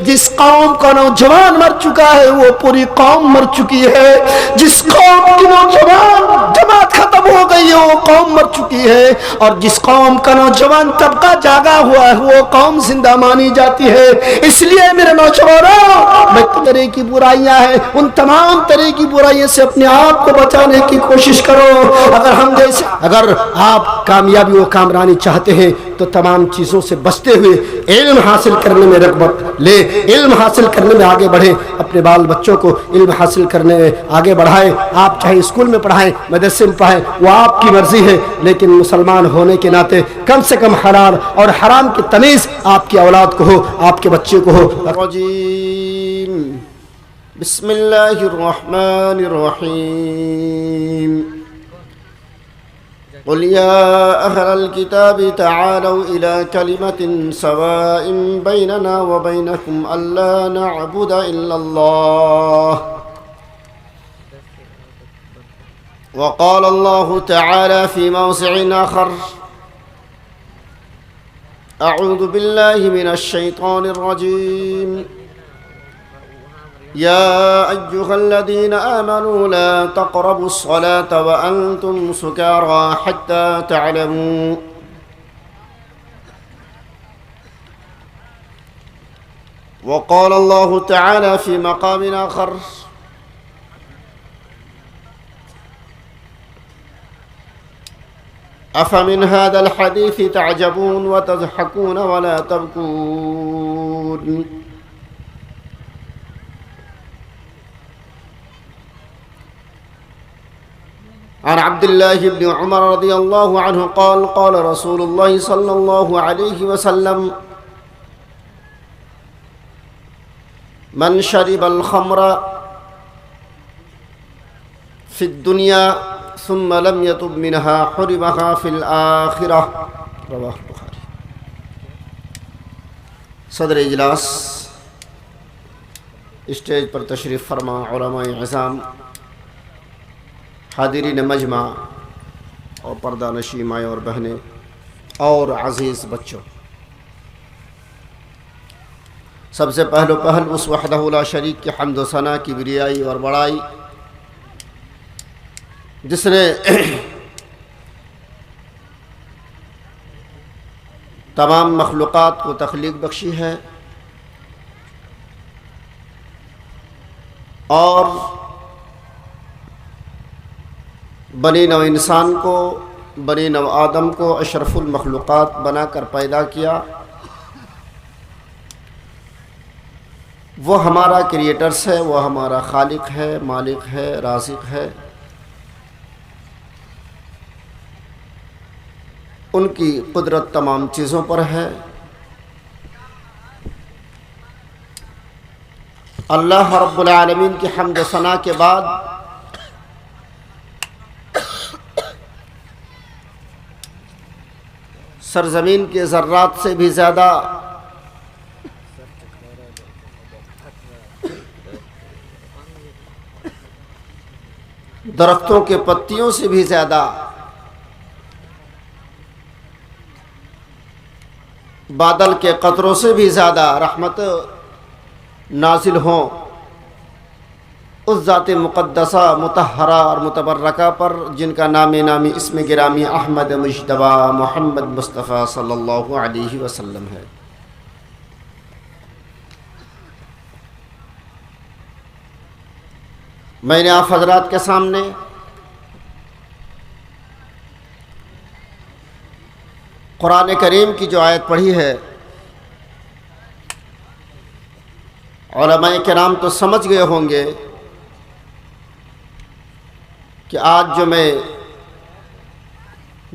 جس قوم کا نوجوان مر چکا ہے وہ پوری قوم مر چکی ہے، جس قوم کی نوجوان جماعت ختم ہو گئی ہے وہ قوم مر چکی ہے، اور جس قوم کا نوجوان طبقہ جاگا ہوا ہے وہ قوم زندہ مانی جاتی ہے۔ اس لیے میرے نوجوانوں، میں طرح کی برائیاں ہیں ان تمام طرح کی برائیوں سے اپنے آپ کو بچانے کی کوشش کرو۔ اگر آپ کامیابی و کامرانی چاہتے ہیں تو تمام چیزوں سے بچتے ہوئے علم حاصل کرنے میں رغبت لے، علم حاصل کرنے میں آگے بڑھیں، اپنے بال بچوں کو علم حاصل کرنے میں آگے بڑھائیں۔ آپ چاہے اسکول میں پڑھائیں، مدرسے میں پڑھائیں، وہ آپ کی مرضی ہے، لیکن مسلمان ہونے کے ناطے کم سے کم حلال اور حرام کی تمیز آپ کی اولاد کو ہو، آپ کے بچے کو ہو۔ بسم اللہ الرحمن الرحیم قل يا أهل الكتاب تعالوا إلى كلمة سواء بيننا وبينكم ألا نعبد إلا الله وقال الله تعالى في موضع آخر أعوذ بالله من الشيطان الرجيم يا أيها الذين آمنوا لا تقربوا الصلاة وأنتم سكارى حتى تعلموا وقال الله تعالى في مقام آخر أفمن هذا الحديث تعجبون وتضحكون ولا تبكون عن عبد الله بن عمر رضي الله عنه قال قال رسول الله صلى الله عليه وسلم من شرب الخمر في الدنيا ثم لم يتب منها حرمها في الآخرة رواه البخاري۔ صدر اجلاس، اسٹیج پر تشریف فرما علماء عظام، حاضرین مجمع اور پردہ نشین مائیں اور بہنیں اور عزیز بچوں، سب سے پہلو پہل اس وحدہ لا شریک کی حمد و ثنا کی بریائی اور بڑائی جس نے تمام مخلوقات کو تخلیق بخشی ہے اور بنی نو انسان کو، بنی نو آدم کو اشرف المخلوقات بنا کر پیدا کیا۔ وہ ہمارا کریٹرس ہے، وہ ہمارا خالق ہے، مالک ہے، رازق ہے۔ ان کی قدرت تمام چیزوں پر ہے۔ اللہ رب العالمین کی حمد و ثنا کے بعد سرزمین کے ذرات سے بھی زیادہ درختوں کے پتیوں سے بھی زیادہ بادل کے قطروں سے بھی زیادہ رحمت نازل ہوں اس ذات مقدسہ مطہرہ اور متبرکہ پر جن کا نام نامی اسم گرامی احمد مجتبی محمد مصطفیٰ صلی اللہ علیہ وسلم ہے۔ میں نے آپ حضرات کے سامنے قرآن کریم کی جو آیت پڑھی ہے، علماء کرام تو سمجھ گئے ہوں گے کہ آج جو میں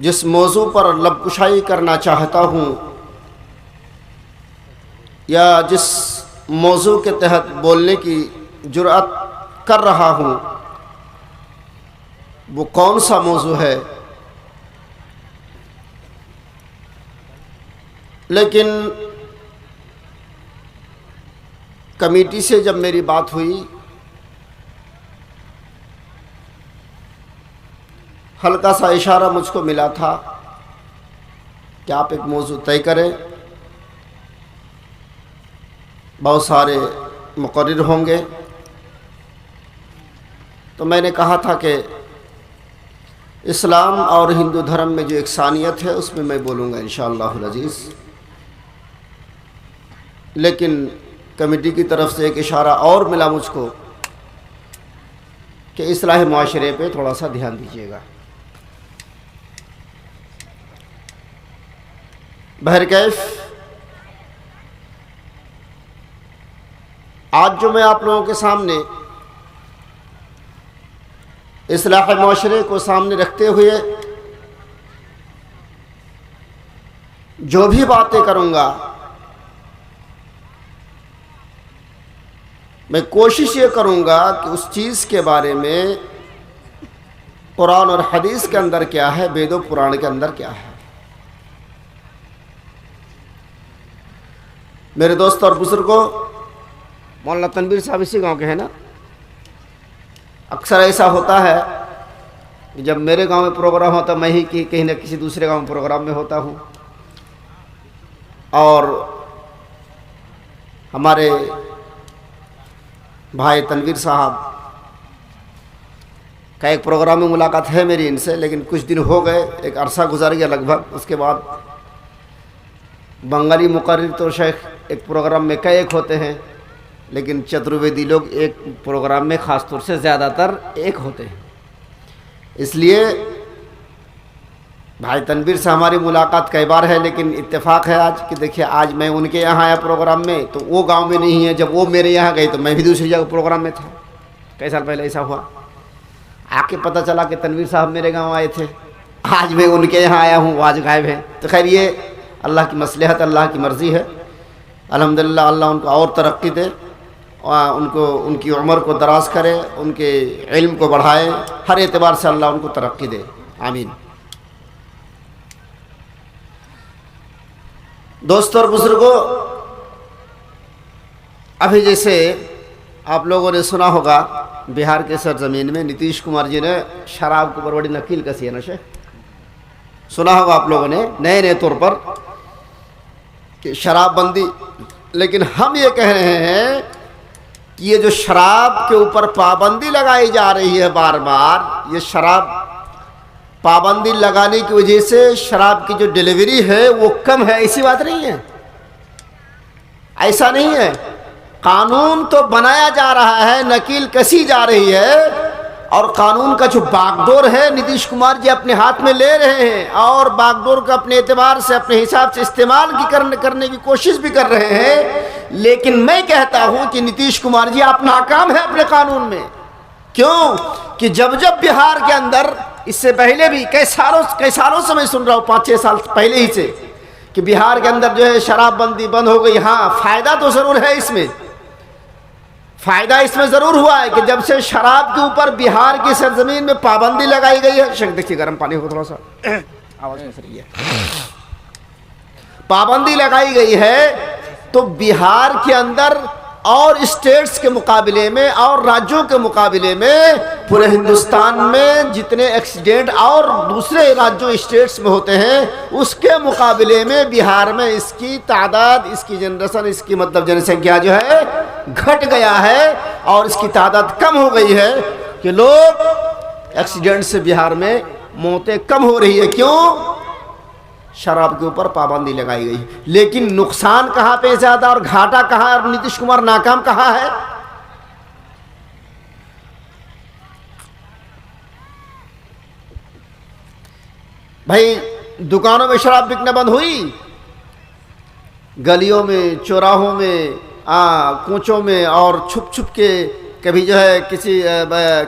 جس موضوع پر لب کشائی کرنا چاہتا ہوں یا جس موضوع کے تحت بولنے کی جرأت کر رہا ہوں وہ کون سا موضوع ہے، لیکن کمیٹی سے جب میری بات ہوئی ہلکا سا اشارہ مجھ کو ملا تھا کہ آپ ایک موضوع طے کریں۔ بہت سارے مقرر ہوں گے. تو میں نے کہا تھا کہ اسلام اور ہندو دھرم میں جو یکسانیت ہے اس میں میں بولوں گا انشاءاللہ العزیز، لیکن کمیٹی کی طرف سے ایک اشارہ اور ملا مجھ کو کہ اصلاح معاشرے پہ تھوڑا سا دھیان دیجیے گا. بہرکیف آج جو میں آپ لوگوں کے سامنے اصلاح معاشرے کو سامنے رکھتے ہوئے جو بھی باتیں کروں گا، میں کوشش یہ کروں گا کہ اس چیز کے بارے میں قرآن اور حدیث کے اندر کیا ہے، وید و پران کے اندر کیا ہے. میرے دوست اور بزرگوں، مولانا تنویر صاحب اسی گاؤں کے ہیں نا. اکثر ایسا ہوتا ہے کہ جب میرے گاؤں میں پروگرام ہوتا میں ہی کہیں نہ کسی دوسرے گاؤں میں پروگرام میں ہوتا ہوں، اور ہمارے بھائی تنویر صاحب کا ایک پروگرام میں ملاقات ہے میری ان سے، لیکن کچھ دن ہو گئے، ایک عرصہ گزر گیا لگ بھگ. اس کے بعد بنگالی مقرر تو شیخ ایک پروگرام میں کئی ایک ہوتے ہیں، لیکن چترویدی لوگ ایک پروگرام میں خاص طور سے زیادہ تر ایک ہوتے ہیں. اس لیے بھائی تنویر سے ہماری ملاقات کئی بار ہے، لیکن اتفاق ہے آج کہ دیکھیے آج میں ان کے یہاں آیا پروگرام میں تو وہ گاؤں میں نہیں ہے، جب وہ میرے یہاں گئی تو میں بھی دوسری جگہ پروگرام میں تھا. کئی سال پہلے ایسا ہوا، آ کے پتہ چلا کہ تنویر صاحب میرے گاؤں آئے تھے، آج میں ان کے یہاں آیا ہوں، وہ آج غائب ہیں. تو خیر یہ اللہ کی مصلحت، اللہ کی مرضی ہے. الحمدللہ اللہ ان کو اور ترقی دے، ان کی عمر کو دراز کرے، ان کے علم کو بڑھائے، ہر اعتبار سے اللہ ان کو ترقی دے، آمین. دوستوں اور بزرگوں، ابھی جیسے آپ لوگوں نے سنا ہوگا بہار کے سرزمین میں نتیش کمار جی نے شراب کے اوپر بڑی نکیل کسی ہے نشے، سنا ہوگا آپ لوگوں نے نئے طور پر کہ شراب بندی. لیکن ہم یہ کہہ رہے ہیں کہ یہ جو شراب کے اوپر پابندی لگائی جا رہی ہے بار بار، یہ شراب پابندی لگانے کی وجہ سے شراب کی جو ڈیلیوری ہے وہ کم ہے، ایسی بات نہیں ہے، ایسا نہیں ہے. قانون تو بنایا جا رہا ہے، نکیل کسی جا رہی ہے، اور قانون کا جو باغ ڈور ہے نتیش کمار جی اپنے ہاتھ میں لے رہے ہیں، اور باغ ڈور کا اپنے اعتبار سے اپنے حساب سے استعمال کرنے کی کوشش بھی کر رہے ہیں. لیکن میں کہتا ہوں کہ نتیش کمار جی آپ ناکام ہیں اپنے قانون میں. کیوں کہ جب بہار کے اندر، اس سے پہلے بھی کئی سالوں سے میں سن رہا ہوں، 5-6 سال پہلے ہی سے، کہ بہار کے اندر جو ہے شراب بندی بند ہو گئی. ہاں فائدہ تو ضرور ہے، اس میں فائدہ اس میں ضرور ہوا ہے کہ جب سے شراب کے اوپر بہار کی سرزمین میں پابندی لگائی گئی ہے، دیکھیے گرم پانی ہو تھوڑا سا، آواز نہیں رہی ہے، پابندی لگائی گئی ہے، تو بہار کے اندر اور اسٹیٹس کے مقابلے میں اور راجیوں کے مقابلے میں پورے ہندوستان میں جتنے ایکسیڈنٹ اور دوسرے راجیوں اسٹیٹس میں ہوتے ہیں اس کے مقابلے میں بہار میں اس کی تعداد، اس کی جنریشن، اس کی مطلب جن سنکھیا جو ہے گھٹ گیا ہے، اور اس کی تعداد کم ہو گئی ہے کہ لوگ ایکسیڈنٹ سے بہار میں موتیں کم ہو رہی ہے. کیوں؟ شراب کے اوپر پابندی لگائی گئی. لیکن نقصان کہاں پہ زیادہ اور گھاٹا کہاں، اور نتیش کمار ناکام کہاں ہے؟ بھائی دکانوں میں شراب بکنا بند ہوئی، گلیوں میں، چوراہوں میں، کوچوں میں، اور چھپ چھپ کے کبھی جو ہے کسی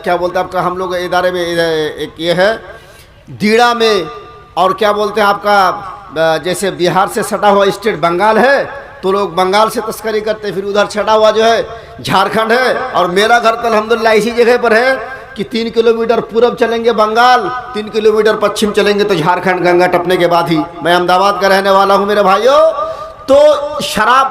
کیا بولتے ہیں آپ کا، ہم لوگ ادارے میں ایک یہ ہے دیڑا میں، اور کیا بولتے ہیں آپ کا جیسے بہار سے سٹا ہوا اسٹیٹ بنگال ہے تو لوگ بنگال سے تسکری کرتے، پھر ادھر چھٹا ہوا جو ہے جھارکھنڈ ہے، اور میرا گھر تو الحمدللہ اسی جگہ پر ہے کہ 3 کلومیٹر پورب چلیں گے بنگال، 3 کلومیٹر پچھم چلیں گے تو جھارکھنڈ، گنگا ٹپنے کے بعد ہی. میں احمد آباد کا رہنے والا ہوں میرے بھائیوں. تو شراب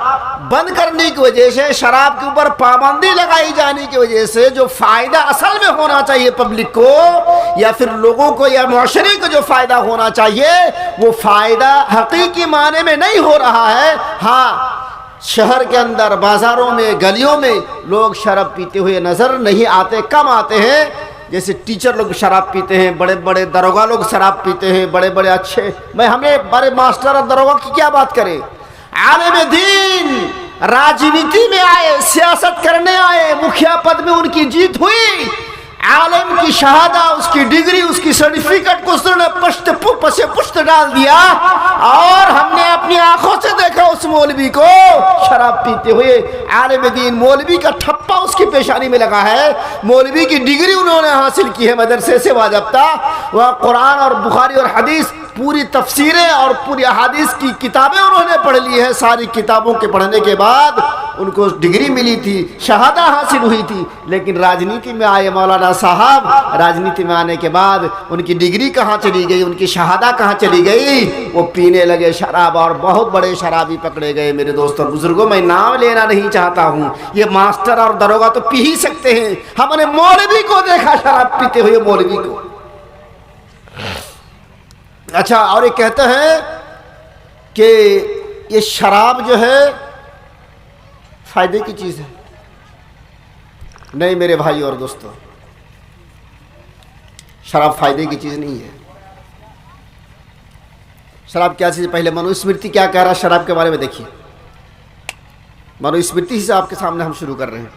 بند کرنے کی وجہ سے، شراب کے اوپر پابندی لگائی جانے کی وجہ سے جو فائدہ اصل میں ہونا چاہیے پبلک کو یا پھر لوگوں کو یا معاشرے کو جو فائدہ ہونا چاہیے وہ فائدہ حقیقی معنی میں نہیں ہو رہا ہے. ہاں شہر کے اندر بازاروں میں گلیوں میں لوگ شراب پیتے ہوئے نظر نہیں آتے، کم آتے ہیں۔ جیسے ٹیچر لوگ شراب پیتے ہیں، بڑے بڑے داروغہ لوگ شراب پیتے ہیں، بڑے بڑے اچھے، ہمیں بڑے ماسٹر اور داروغہ کی کیا بات کریں۔ عالم دین راجنیتی میں آئے، سیاست کرنے آئے، مکھیا پد میں ان کی جیت ہوئی، عالم کی شہادہ، اس کی ڈگری، اس کی سرٹیفکیٹ کو اس نے پشت ڈال دیا، اور ہم نے اپنی آنکھوں سے دیکھا اس مولوی کو شراب پیتے ہوئے۔ عالم دین مولوی کا ٹھپا اس کی پیشانی میں لگا ہے، مولوی کی ڈگری انہوں نے حاصل کی ہے مدرسے سے باضابطہ، وہ قرآن اور بخاری اور حدیث پوری تفسیریں اور پوری احادیث کی کتابیں انہوں نے پڑھ لی ہے۔ ساری کتابوں کے پڑھنے کے بعد ان کو ڈگری ملی تھی، شہادہ حاصل ہوئی تھی، لیکن راجنیتی میں آئے مولانا صاحب، راجنیتی میں آنے کے بعد ان کی ڈگری کہاں چلی گئی، ان کی شہادہ کہاں چلی گئی؟ وہ پینے لگے شراب، اور بہت بڑے شرابی پکڑے گئے۔ میرے دوستوں اور بزرگوں، میں نام لینا نہیں چاہتا ہوں، یہ ماسٹر اور داروغہ تو پی ہی سکتے ہیں، ہم نے مولوی کو دیکھا شراب پیتے ہوئے، مولوی کو۔ اچھا، اور یہ کہتے ہیں کہ یہ شراب جو ہے فائدے کی چیز ہے۔ نہیں میرے بھائی اور دوستو، شراب فائدے کی چیز نہیں ہے۔ شراب کیا چیز ہے؟ پہلے منو اسمرتی کیا کہہ رہا ہے شراب کے بارے میں دیکھیے۔ منو اسمرتی سے آپ کے سامنے ہم شروع کر رہے ہیں۔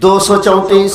234।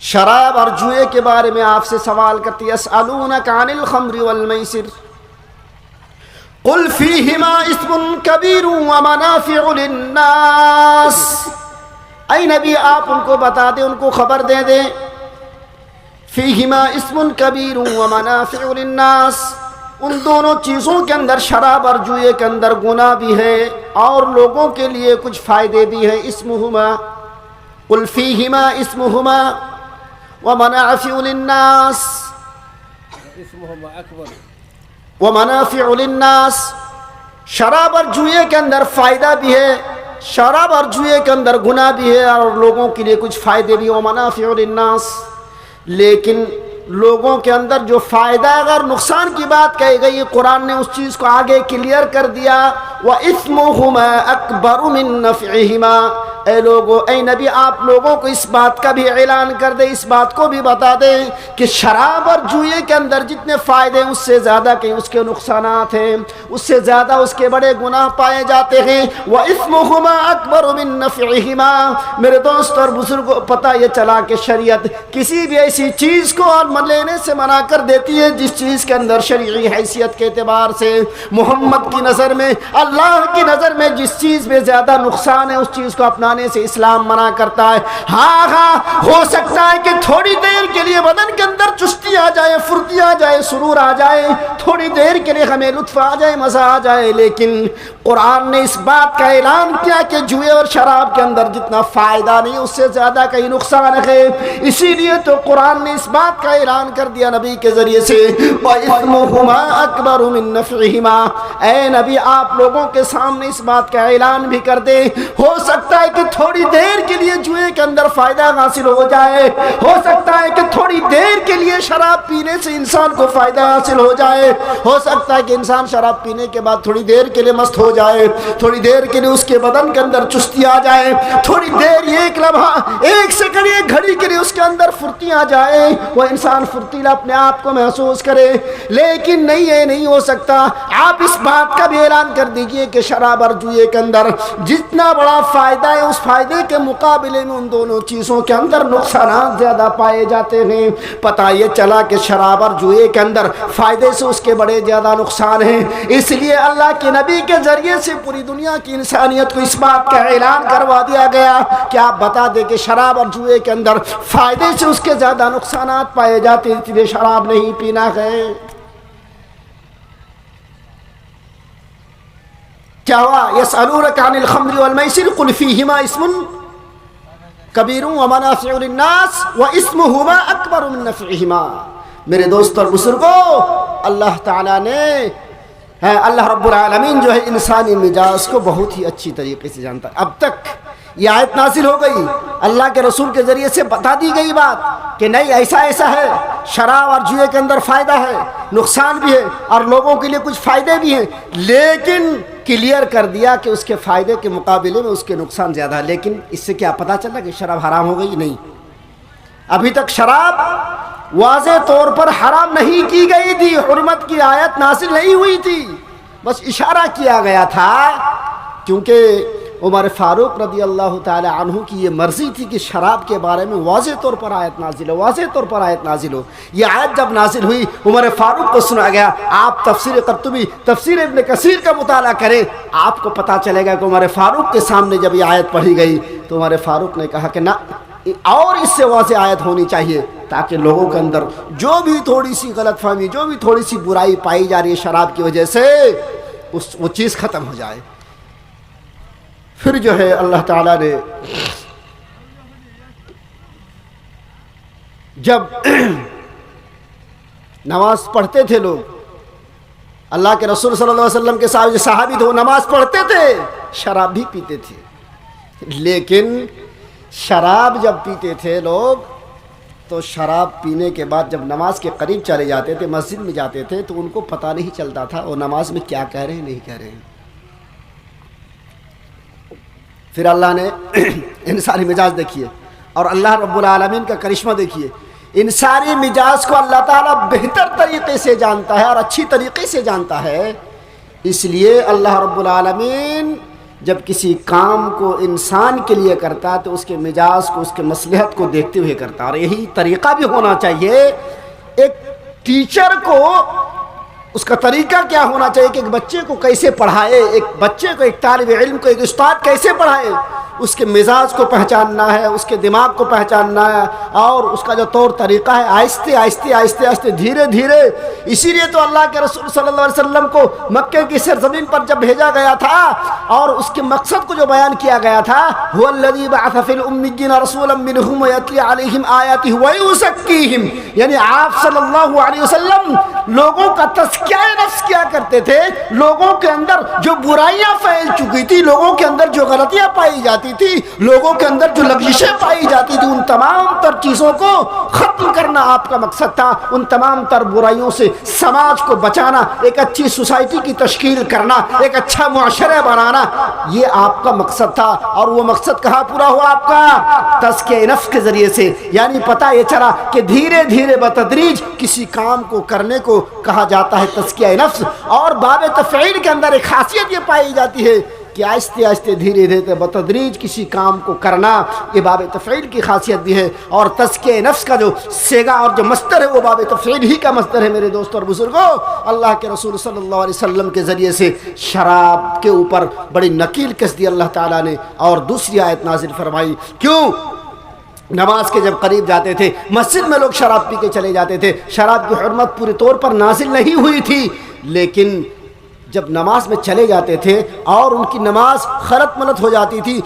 شراب اور جوئے کے بارے میں آپ سے سوال کرتی ہے، یسألونک عن الخمر والمیسر قل فیہما اسم کبیر ومنافع للناس۔ اے نبی آپ ان کو بتا دیں، ان کو خبر دے دیں، فیہما اسم کبیر ومنافع للناس، ان دونوں چیزوں کے اندر، شراب اور جوئے کے اندر گناہ بھی ہے اور لوگوں کے لیے کچھ فائدے بھی ہیں۔ اسمہما قل فیہما اسمہما ومنافع للناس ومنافع للناس، شراب اور جوئے کے اندر فائدہ بھی ہے، شراب اور جوئے کے اندر گناہ بھی ہے اور لوگوں کے لیے کچھ فائدے بھی، ومنافع للناس، لیکن لوگوں کے اندر جو فائدہ اگر نقصان کی بات کہی گئی، قرآن نے اس چیز کو آگے کلیئر کر دیا، وَإِثْمُهُمَا أَكْبَرُ مِن نَّفْعِهِمَا۔ اے لوگو، اے نبی آپ لوگوں کو اس بات کا بھی اعلان کر دیں، اس بات کو بھی بتا دیں کہ شراب اور جوئے کے اندر جتنے فائدے اس سے زیادہ کہ اس کے نقصانات ہیں، اس سے زیادہ اس کے بڑے گناہ پائے جاتے ہیں۔ وَإِثْمُهُمَا أَكْبَرُ مِن نَّفْعِهِمَا۔ میرے دوست اور بزرگوں، پتہ یہ چلا کہ شریعت کسی بھی ایسی چیز کو اور لینے سے منع کر دیتی ہے جس چیز کے اندر شرعی حیثیت کے اعتبار سے محمد کی نظر میں، اللہ کی نظر میں جس چیز میں زیادہ نقصان ہے اس چیز کو اپنانے سے اسلام منع کرتا ہے۔ ہاں ہو سکتا ہے کہ تھوڑی دیر کے لیے بدن کے اندر چستی آ جائے، پھرتی آ جائے، سرور آ جائے، تھوڑی دیر کے لیے ہمیں لطف آ جائے، مزہ آ جائے، لیکن قرآن نے اس بات کا اعلان کیا کہ جوئے اور شراب کے اندر جتنا فائدہ نہیں اس سے زیادہ کئی نقصان ہے۔ اسی لیے تو قرآن نے اس بات کا اعلان کر دیا نبی کے ذریعے سے، وَإِثْمُهُمَا أَكْبَرُ مِن نَّفْعِهِمَا۔ اے نبی آپ لوگوں کے سامنے اس بات کا اعلان بھی کر دیں، ہو سکتا ہے کہ تھوڑی دیر کے لیے جوئے کے اندر فائدہ حاصل ہو جائے، ہو سکتا ہے کہ تھوڑی دیر کے لیے شراب پینے سے انسان کو فائدہ حاصل ہو جائے، ہو سکتا ہے کہ انسان شراب پینے کے بعد تھوڑی دیر کے لیے مست ہو جائے، تھوڑی دیر کے لیے اس کے بدن کے اندر چستی آ جائے، تھوڑی دیر ایک لمحہ، ایک سیکنڈ، ایک گھڑی کے لیے اس کے اندر پھرتی آ جائے، وہ انسان پھرتیلا اپنے آپ کو محسوس کرے، لیکن نہیں، یہ نہیں ہو سکتا۔ آپ اس بات کا بھی اعلان کر دیجئے کہ شراب اور جوئے کے اندر جتنا بڑا فائدہ ہے اس فائدے کے مقابلے میں ان دونوں چیزوں کے اندر نقصانات زیادہ پائے جاتے ہیں۔ پتہ یہ چلا کہ شراب اور جوئے کے اندر فائدے سے اس کے بڑے زیادہ نقصان ہیں، اس لیے اللہ کے نبی کے ذریعے سے پوری دنیا کی انسانیت کو اس بات کا اعلان کروا دیا گیا کہ آپ بتا دیں کہ شراب اور جوئے کے اندر فائدے سے اس کے زیادہ نقصانات پائے جاتے ہیں، اس لیے شراب نہیں پینا ہے۔ کیا ہوا؟ یسألونک عن الخمر والمیسر قل فیہما اسم کبیر ومنافع للناس واسمہما اکبر من نفعہما۔ میرے دوست اور بزرگوں، اللہ تعالیٰ نے، اللہ رب العالمین جو ہے انسانی مزاج کو بہت ہی اچھی طریقے سے جانتا ہے۔ اب تک یہ آیت نازل ہو گئی، اللہ کے رسول کے ذریعے سے بتا دی گئی بات کہ نہیں ایسا ایسا ہے، شراب اور جوئے کے اندر فائدہ ہے، نقصان بھی ہے اور لوگوں کے لیے کچھ فائدے بھی ہیں، لیکن کلیئر کر دیا کہ اس کے فائدے کے مقابلے میں اس کے نقصان زیادہ ہے۔ لیکن اس سے کیا پتہ چلا کہ شراب حرام ہو گئی؟ نہیں، ابھی تک شراب واضح طور پر حرام نہیں کی گئی تھی، حرمت کی آیت نازل نہیں ہوئی تھی، بس اشارہ کیا گیا تھا، کیونکہ عمر فاروق رضی اللہ تعالی عنہ کی یہ مرضی تھی کہ شراب کے بارے میں واضح طور پر آیت نازل ہو، واضح طور پر آیت نازل ہو۔ یہ آیت جب نازل ہوئی عمر فاروق کو سنا گیا۔ آپ تفسیر قرطبی، تفسیر ابن کثیر کا مطالعہ کریں، آپ کو پتہ چلے گا کہ عمر فاروق کے سامنے جب یہ آیت پڑھی گئی تو عمر فاروق نے کہا کہ نہ، اور اس سے واضح آیت ہونی چاہیے تاکہ لوگوں کے اندر جو بھی تھوڑی سی غلط فہمی، جو بھی تھوڑی سی برائی پائی جا رہی ہے شراب کی وجہ سے، وہ چیز ختم ہو جائے۔ پھر جو ہے اللہ تعالیٰ نے جب نماز پڑھتے تھے لوگ، اللہ کے رسول صلی اللہ علیہ وسلم کے صحابی تھے، وہ نماز پڑھتے تھے، شراب بھی پیتے تھے، لیکن شراب جب پیتے تھے لوگ تو شراب پینے کے بعد جب نماز کے قریب چلے جاتے تھے، مسجد میں جاتے تھے، تو ان کو پتہ نہیں چلتا تھا وہ نماز میں کیا کہہ رہے ہیں نہیں کہہ رہے ہیں۔ پھر اللہ نے انسانی مزاج دیکھیے اور اللہ رب العالمین کا کرشمہ دیکھیے، انسانی مزاج کو اللہ تعالیٰ بہتر طریقے سے جانتا ہے اور اچھی طریقے سے جانتا ہے، اس لیے اللہ رب العالمین جب کسی کام کو انسان کے لیے کرتا ہے تو اس کے مزاج کو، اس کے مصلحت کو دیکھتے ہوئے کرتا ہے. اور یہی طریقہ بھی ہونا چاہیے. ایک ٹیچر کو اس کا طریقہ کیا ہونا چاہیے کہ ایک بچے کو کیسے پڑھائے، ایک بچے کو، ایک طالب علم کو ایک استاد کیسے پڑھائے. اس کے مزاج کو پہچاننا ہے، اس کے دماغ کو پہچاننا ہے، اور اس کا جو طور طریقہ ہے آہستہ آہستہ آہستہ آہستہ دھیرے دھیرے. اسی لیے تو اللہ کے رسول صلی اللہ علیہ وسلم کو مکے کی سرزمین پر جب بھیجا گیا تھا اور اس کے مقصد کو جو بیان کیا گیا تھا، هو الذی بعث فی الأمیین رسولا منہم ویتلی علیہم آیاتہ ویزکیہم، یعنی آپ صلی اللہ علیہ وسلم لوگوں کا تزکیہ نفس کیا کرتے تھے. لوگوں کے اندر جو برائیاں پھیل چکی تھی، لوگوں کے اندر جو غلطیاں پائی جاتی تھی، لوگوں کے اندر جو لغزشیں پائی جاتی تھی، ان تمام تر چیزوں کو ختم کرنا آپ کا مقصد تھا. ان تمام تر برائیوں سے سماج کو بچانا، ایک اچھی سوسائٹی کی تشکیل کرنا، ایک اچھا معاشرہ بنانا، یہ آپ کا مقصد تھا. اور وہ مقصد کہاں پورا ہوا آپ کا؟ تزکیہ نفس کے ذریعے سے. یعنی پتہ یہ چلا کہ دھیرے دھیرے بتدریج کسی کام کو کرنے کو کہا جاتا ہے تزکیہ نفس. اور باب تفعیل کے اندر ایک خاصیت یہ پائی جاتی ہے کہ آہستہ آہستہ دھیرے دھیرے بتدریج کسی کام کو کرنا، یہ باب تفعیل کی خاصیت بھی ہے. اور تزکیہ نفس کا جو سیگا اور جو مصدر ہے وہ باب تفعیل ہی کا مصدر ہے. میرے دوستوں اور بزرگوں، اللہ کے رسول صلی اللہ علیہ وسلم کے ذریعے سے شراب کے اوپر بڑی نکیل کس دی اللہ تعالیٰ نے، اور دوسری آیت نازل فرمائی. کیوں؟ نماز کے جب قریب جاتے تھے، مسجد میں لوگ شراب پی کے چلے جاتے تھے. شراب کی حرمت پورے طور پر نازل نہیں ہوئی تھی، لیکن جب نماز میں چلے جاتے تھے اور ان کی نماز خلط ملط ہو جاتی تھی،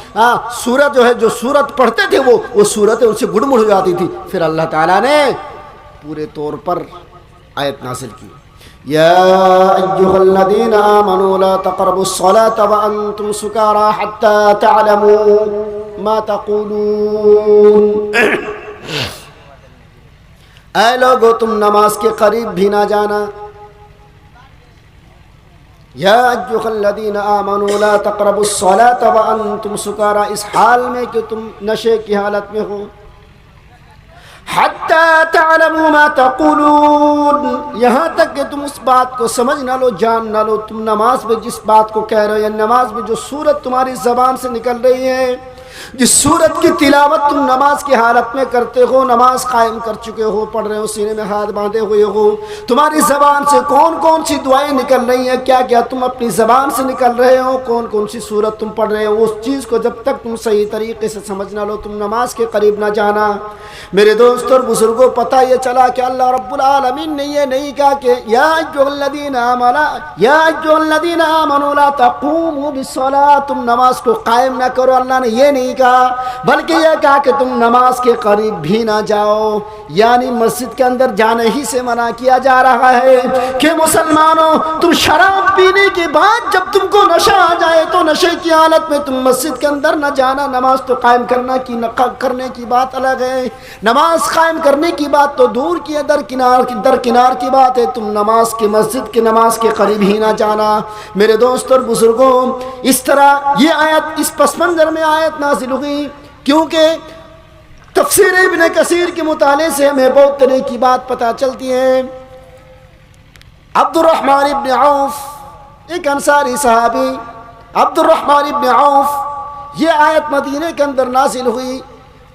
سورت جو ہے، جو سورت پڑھتے تھے وہ سورتیں ان سے گڑمڑ ہو جاتی تھی، پھر اللہ تعالیٰ نے پورے طور پر آیت نازل کی. یا ایھا الذین آمنوا لا تقربوا الصلاة وانتم سکارى حتى تعلموا ما تقولون. اے لوگو، تم نماز کے قریب بھی نہ جانا. یا ایھا الذین آمنوا لا تقربوا الصلاة وانتم سکارى، اس حال میں کہ تم نشے کی حالت میں ہو. حتی تعلموا ما تقولون، یہاں تک کہ تم اس بات کو سمجھ نہ لو، جان نہ لو. تم نماز میں جس بات کو کہہ رہے ہو، یا نماز میں جو سورت تمہاری زبان سے نکل رہی ہے، جس سورت کی تلاوت تم نماز کی حالت میں کرتے ہو، نماز قائم کر چکے ہو، پڑھ رہے ہو، سینے میں ہاتھ باندھے ہوئے ہو، تمہاری زبان سے کون کون سی دعائیں نکل رہی ہیں، کیا کیا تم اپنی زبان سے نکل رہے ہو، کون کون سی سورت تم پڑھ رہے ہو، اس چیز کو جب تک تم صحیح طریقے سے سمجھ نہ لو، تم نماز کے قریب نہ جانا. میرے دوستوں اور بزرگوں، پتہ یہ چلا کہ اللہ رب العالمین نے یہ نہیں کہا کہ یا ایھا الذین آمنوا لا تقوموا بالصلاۃ، تم نماز کو قائم نہ کرو. اللہ نے یہ نہیں کہا، بلکہ یہ کہا کہ تم نماز کے قریب بھی نہ جاؤ. یعنی مسجد کے اندر جانے ہی سے منع کیا جا رہا ہے کہ مسلمانوں، تم شراب پینے کے بعد جب تم کو نشہ آ جائے تو نشے کی حالت میں تم مسجد کے اندر نہ جانا. نماز تو قائم کرنے کی بات الگ ہے، نماز قائم کرنے کی بات تو دور کی ہے، درکنار کی بات ہے. تم نماز کے مسجد کے نماز کے قریب ہی نہ جانا. میرے دوستوں اور بزرگوں، اس طرح یہ آیت اس پس منظر میں آیت نازل ہوئی کیونکہ تفسیر ابن کثیر کے مطالعے سے ہمیں بہت طرح کی بات پتہ چلتی ہے. عبد الرحمن ابن عوف، ایک انصاری صحابی عبد الرحمن ابن عوف، یہ آیت مدینے کے اندر نازل ہوئی.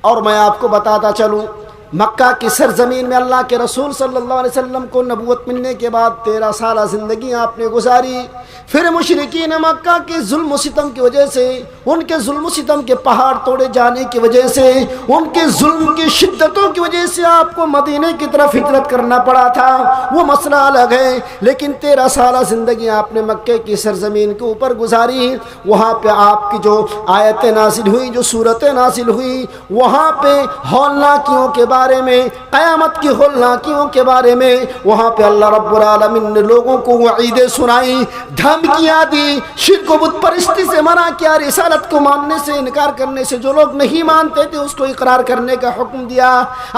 اور میں آپ کو بتاتا چلوں، مکہ کی سرزمین میں اللہ کے رسول صلی اللہ علیہ وسلم کو نبوت ملنے کے بعد 13 سالہ زندگی آپ نے گزاری. پھر مشرکین مکہ کے ظلم و ستم کی وجہ سے، ان کے ظلم و ستم کے پہاڑ توڑے جانے کی وجہ سے، ان کے ظلم کی شدتوں کی وجہ سے آپ کو مدینے کی طرف ہجرت کرنا پڑا تھا. وہ مسئلہ الگ ہے، لیکن 13 سالہ زندگی آپ نے مکے کی سرزمین کے اوپر گزاری. وہاں پہ آپ کی جو آیتیں نازل ہوئی، جو صورتیں نازل ہوئی، وہاں پہ ہولناکیوں کے بارے میں، قیامت کی ہولناکیوں کے بارے میں، وہاں پہ اللہ رب العالمین نے لوگوں کو وعیدیں سنائی، دھمکیاں دی، شرک و بت پرستی سے منع کیا، رسالت کو ماننے سے انکار کرنے سے، جو لوگ نہیں مانتے تھے اس کو اقرار کرنے کا حکم دیا.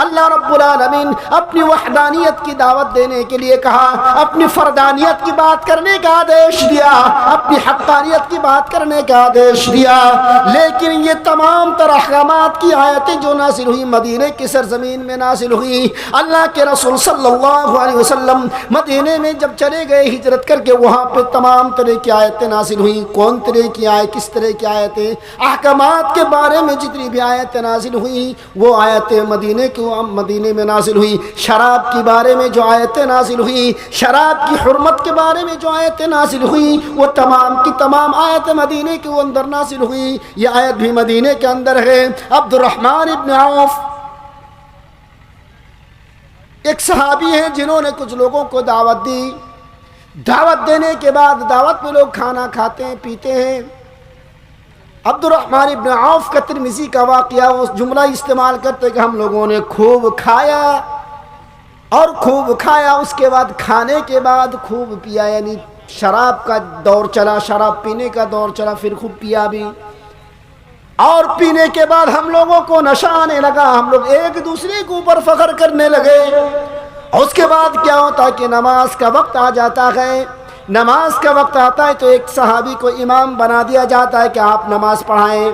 اللہ رب العالمین اپنی وحدانیت کی دعوت دینے کے لیے کہا، اپنی فردانیت کی بات کرنے کا آدیش دیا، اپنی حقانیت کی بات کرنے کا آدیش دیا. لیکن یہ تمام تر احکامات کی آیتیں جو نازل ہوئی مدینے کی سرزمین زمین میں نازل ہوئی۔ اللہ کے رسول صلی اللہ علیہ وسلم مدینے میں جب چلے گئے ہجرت کر کے، وہاں پہ تمام طرح کی آیتیں نازل ہوئیں۔ کون طرح کی آیت، کس طرح کی آیتیں؟ احکامات کے بارے میں جتنی بھی آیتیں نازل ہوئیں وہ آیتیں مدینے میں نازل ہوئی۔ شراب کے بارے میں جو آیتیں نازل ہوئیں، شراب کی حرمت کے بارے میں جو آیتیں نازل ہوئیں، وہ تمام کی تمام آیتیں مدینے کے اندر نازل ہوئی۔ یہ آیت بھی مدینے کے اندر ہے۔ عبد الرحمن ابن عوف ایک صحابی ہیں جنہوں نے کچھ لوگوں کو دعوت دی۔ دعوت دینے کے بعد دعوت میں لوگ کھانا کھاتے ہیں، پیتے ہیں۔ عبد الرحمن ابن عوف کا ترمذی کا واقعہ وہ جملہ استعمال کرتے کہ ہم لوگوں نے خوب کھایا اور خوب کھایا، اس کے بعد کھانے کے بعد خوب پیا، یعنی شراب کا دور چلا، شراب پینے کا دور چلا، پھر خوب پیا بھی، اور پینے کے بعد ہم لوگوں کو نشہ آنے لگا، ہم لوگ ایک دوسرے کے اوپر فخر کرنے لگے۔ اس کے بعد کیا ہوتا ہے کہ نماز کا وقت آ جاتا ہے۔ نماز کا وقت آتا ہے تو ایک صحابی کو امام بنا دیا جاتا ہے کہ آپ نماز پڑھائیں۔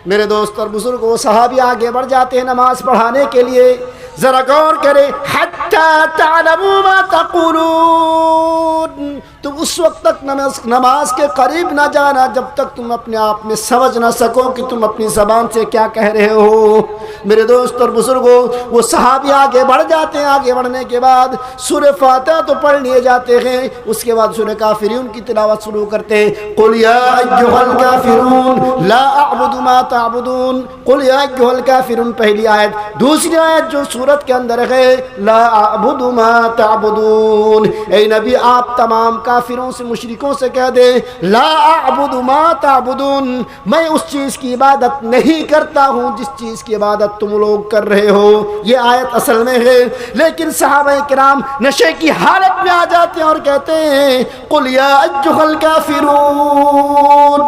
میرے دوست اور بزرگ، وہ صحابی آگے بڑھ جاتے ہیں نماز پڑھانے کے لیے۔ ذرا غور کرے، حتی تعلموا ما تقولون، تم اس وقت تک نماز کے قریب نہ جانا جب تک تم اپنے آپ میں سمجھ نہ سکو کہ تم اپنی زبان سے کیا کہہ رہے ہو۔ میرے دوست اور بزرگوں، وہ صحابی آگے بڑھ جاتے ہیں۔ آگے بڑھنے کے بعد سورہ فاتحہ تو پڑھ لیے جاتے ہیں، اس کے بعد سورہ کافرون کی تلاوت شروع کرتے ہیں۔ قل یا ایھا الکافرون لا اعبد ما تعبدون، قل یا ایھا الکافرون پہلی آیت۔ دوسری آیت جو سورت کے اندر ہے، لا اعبد ما تعبدون، اے نبی آپ تمام کافروں سے، مشرکوں سے کہہ دیں، لا اعبد ما تعبدون، میں اس چیز کی عبادت نہیں کرتا ہوں جس چیز کی عبادت تم لوگ کر رہے ہو۔ یہ آیت اصل میں ہے، لیکن صحابہ کرام نشے کی حالت میں آ جاتے ہیں اور کہتے ہیں قل یا ایھا الکافرون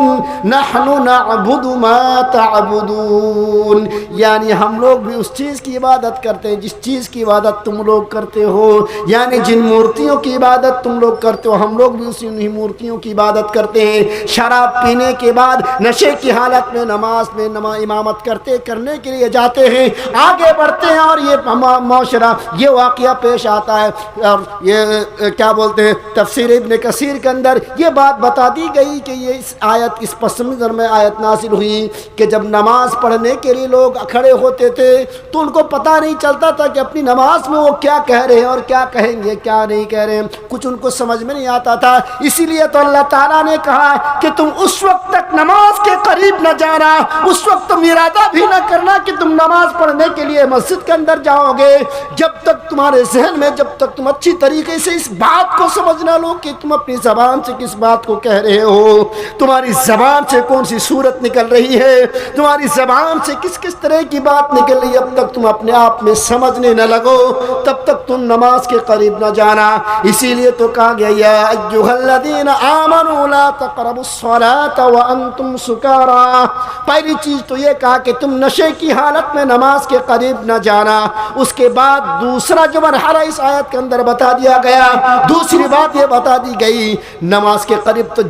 نحن نعبد ما تعبدون، یعنی ہم لوگ بھی اس چیز کی عبادت کرتے ہیں جس چیز کی عبادت تم لوگ کرتے ہو، یعنی جن مورتیوں کی عبادت تم لوگ کرتے ہو ہم لوگ بھی اسی انہی مورتیوں کی عبادت کرتے ہیں۔ شراب پینے کے بعد نشے کی حالت میں نماز میں امامت کرنے کے لیے جاتے ہیں، آگے بڑھتے ہیں، اور یہ معاشرہ، یہ واقعہ پیش آتا ہے۔ اور یہ کیا بولتے ہیں، تفسیر ابن کثیر کے اندر یہ بات بتا دی گئی کہ یہ اس آیت، اس پس منظر میں آیت نازل ہوئی کہ جب نماز پڑھنے کے لیے لوگ کھڑے ہوتے تھے تو ان کو پتہ نہیں چلتا تھا کہ اپنی نماز میں وہ کیا کہہ رہے ہیں اور کیا کہیں گے، کیا نہیں کہہ رہے ہیں، کچھ ان کو سمجھ میں نہیں آتا تھا۔ اسی لیے تو اللہ تعالیٰ نے کہا کہ تم اس وقت تک نماز کے قریب نہ جانا، اس وقت تم ارادہ بھی نہ کرنا کہ تم نماز پڑھنے کے لیے مسجد کے اندر جاؤ گے، جب تک تمہارے ذہن میں، جب تک تم اچھی طریقے سے اس بات کو سمجھ نہ لو کہ تم اپنی زبان سے کس بات کو کہہ رہے ہو، تمہاری زبان سے کون سی صورت نکل رہی ہے، تمہاری زبان سے کس کس طرح کی بات نکل رہی ہے، اب تک تم اپنے آپ میں سمجھنے نہ لگو تب تک تم نماز کے قریب نہ جانا۔ اسی لیے تو کہا گیا یا ایھا الذین آمنوا لا تقربوا الصلاۃ وانتم سکارا، پہلی چیز تو یہ کہا کہ تم نشے کی حالت میں نماز کے قریب نہ جانا۔ اس کے بعد دوسرا جو مرحلہ اس آیت کے اندر بتا دیا گیا، دوسری بات یہ بتا دی گئی، نماز کے قریب تو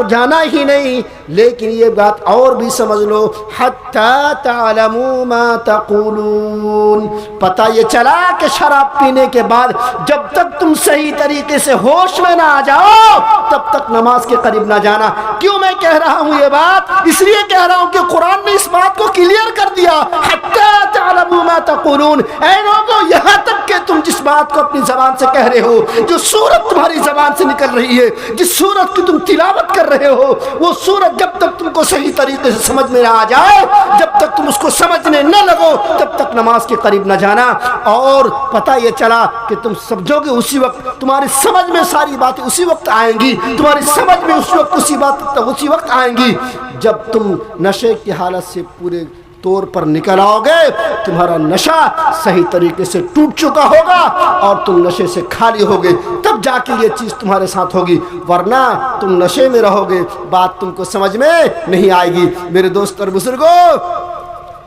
جانا ہی نہیں، لیکن یہ بات اور بھی سمجھ لو، حتی تعلموا ما تقولون، پتہ یہ چلا کہ شراب پینے کے بعد جب تک تم صحیح طریقے سے ہوش میں نہ آ جاؤ تب تک نماز کے قریب نہ جانا۔ کیوں میں کہہ رہا ہوں یہ بات؟ اس لیے کہہ رہا ہوں کہ قرآن نے اس بات کو کلیئر کر دیا، حتی تعلموا ما تقولون، اے لوگو یہاں تک کہ تم جس بات کو اپنی زبان سے کہہ رہے ہو، جو سورت تمہاری زبان سے نکل رہی ہے، جس سورت کی تم تلاوت کر رہے ہو، وہ سورت جب تک تم کو صحیح طریقے سے سمجھ میں نہ آ جائے، جب تک تم اس کو سمجھنے نہ لگو تب تک نماز کے قریب نہ جانا۔ اور پتہ یہ چلا کہ تم سمجھو گے اسی وقت، تمہاری سمجھ میں ساری باتیں اسی وقت آئیں گی، تمہاری سمجھ میں اسی وقت آئیں گی جب تم نشے کی حالت سے پورے طور پر نکل آؤ گے، تمہارا نشہ صحیح طریقے سے ٹوٹ چکا ہوگا اور تم نشے سے خالی ہوگے، تب جا کے یہ چیز تمہارے ساتھ ہوگی، ورنہ تم نشے میں رہو گے، بات تم کو سمجھ میں نہیں آئے گی۔ میرے دوست اور بزرگوں،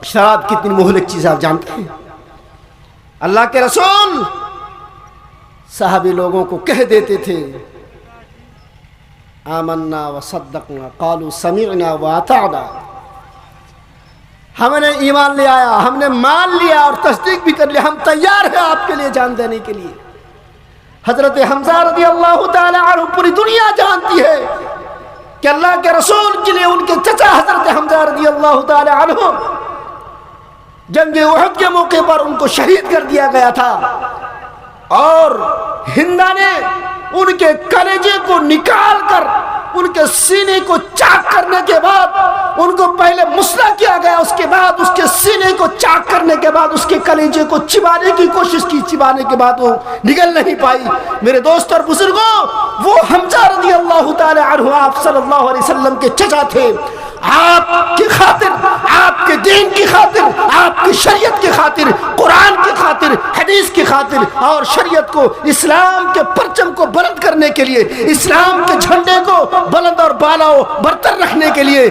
شراب کتنی مہلک چیز آپ جانتے ہیں؟ اللہ کے رسول صحابی لوگوں کو کہہ دیتے تھے آمنا وصدقنا قالوا سمعنا واطعنا، ہم نے ایمان لے آیا، ہم نے مان لیا اور تصدیق بھی کر لیا، ہم تیار ہیں آپ کے لیے جان دینے کے لیے۔ حضرت حمزہ رضی اللہ تعالی عنہ پوری دنیا جانتی ہے کہ اللہ کے رسول کے لیے ان کے چچا حضرت حمزہ رضی اللہ تعالی عنہ جنگ احد کے موقع پر ان کو شہید کر دیا گیا تھا، اور ہندا نے ان کے کلیجے کو نکال کر ان کے سینے کو چاک کرنے کے بعد ان کو پہلے مسلح کیا گیا، اس کے بعد اس کے سینے کو چاک کرنے کے بعد اس کے کلیجے کو چبانے کی کوشش کی، چبانے کے بعد وہ نگل نہیں پائی۔ میرے دوست اور بزرگوں، وہ حمزہ رضی اللہ تعالی عنہ آپ صلی اللہ علیہ وسلم کے چچا تھے۔ آپ کی خاطر، آپ کے دین کی خاطر، آپ کی شریعت کی خاطر، قرآن کی خاطر، حدیث کی خاطر اور شریعت کو، اسلام کے پرچم کو بلند کرنے کے لیے، اسلام کے جھنڈے کو بلند اور بالا و برتر رکھنے کے لیے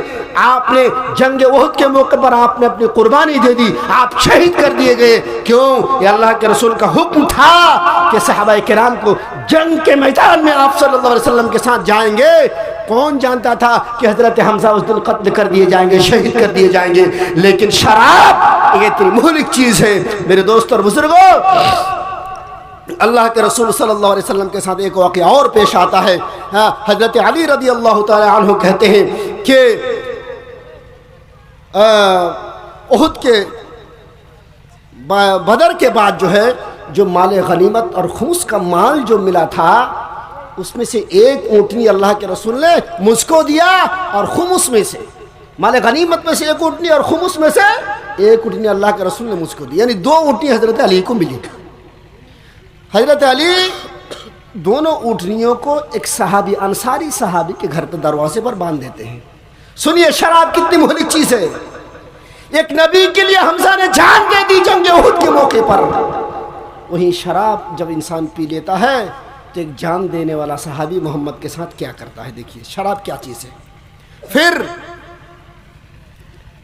آپ نے جنگ احد کے موقع پر آپ نے اپنی قربانی دے دی، آپ شہید کر دیے گئے۔ کیوں؟ یہ اللہ کے رسول کا حکم تھا کہ صحابہ کرام کو جنگ کے میدان میں آپ صلی اللہ علیہ وسلم کے ساتھ جائیں گے۔ کون جانتا تھا کہ حضرت حمزہ اس دن قتل کر دیے جائیں گے، شہید کر دیے جائیں گے؟ لیکن شراب یہ اتنی مہلک چیز ہے۔ میرے دوست اور بزرگوں، اللہ کے رسول صلی اللہ علیہ وسلم کے ساتھ ایک واقعہ اور پیش آتا ہے۔ حضرت علی رضی اللہ تعالی عنہ کہتے ہیں کہ احد کے بدر کے بعد جو ہے، جو مال غنیمت اور خمس کا مال جو ملا تھا، اس میں سے ایک اونٹنی اللہ کے رسول نے مجھ کو دیا، اور خمس میں سے، مال غنیمت میں سے ایک اونٹنی اور خمس میں سے ایک اونٹنی اللہ کے رسول نے مجھ کو دی، یعنی دو اونٹنی حضرت علی کو ملی۔ حضرت علی دونوں اونٹنیوں کو ایک صحابی، انصاری صحابی کے گھر پہ دروازے پر باندھ دیتے ہیں۔ سنیے شراب کتنی مہلک چیز ہے۔ ایک نبی کے لیے حمزہ نے جان دے دی جنگ احد کے موقع پر، وہیں شراب جب انسان پی لیتا ہے تو ایک جان دینے والا صحابی محمد کے ساتھ کیا کرتا ہے۔ دیکھیے شراب کیا چیز ہے۔ پھر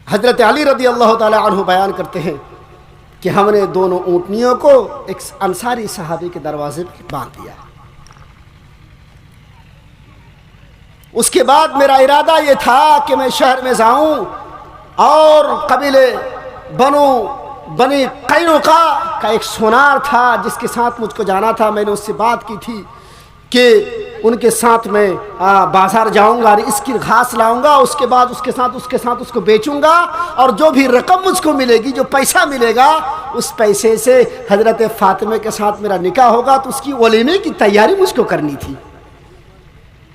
حضرت علی رضی اللہ تعالی عنہ بیان کرتے ہیں کہ ہم نے دونوں اونٹنیوں کو ایک انصاری صحابی کے دروازے پہ باندھ دیا۔ اس کے بعد میرا ارادہ یہ تھا کہ میں شہر میں جاؤں اور قبیلے بنی قینقاع کا ایک سونار تھا جس کے ساتھ مجھ کو جانا تھا، میں نے اس سے بات کی تھی کہ ان کے ساتھ میں بازار جاؤں گا اور اس کی گھاس لاؤں گا، اس کے بعد اس کے ساتھ اس کو بیچوں گا، اور جو بھی رقم مجھ کو ملے گی، جو پیسہ ملے گا، اس پیسے سے حضرت فاطمہ کے ساتھ میرا نکاح ہوگا، تو اس کی ولیمے کی تیاری مجھ کو کرنی تھی۔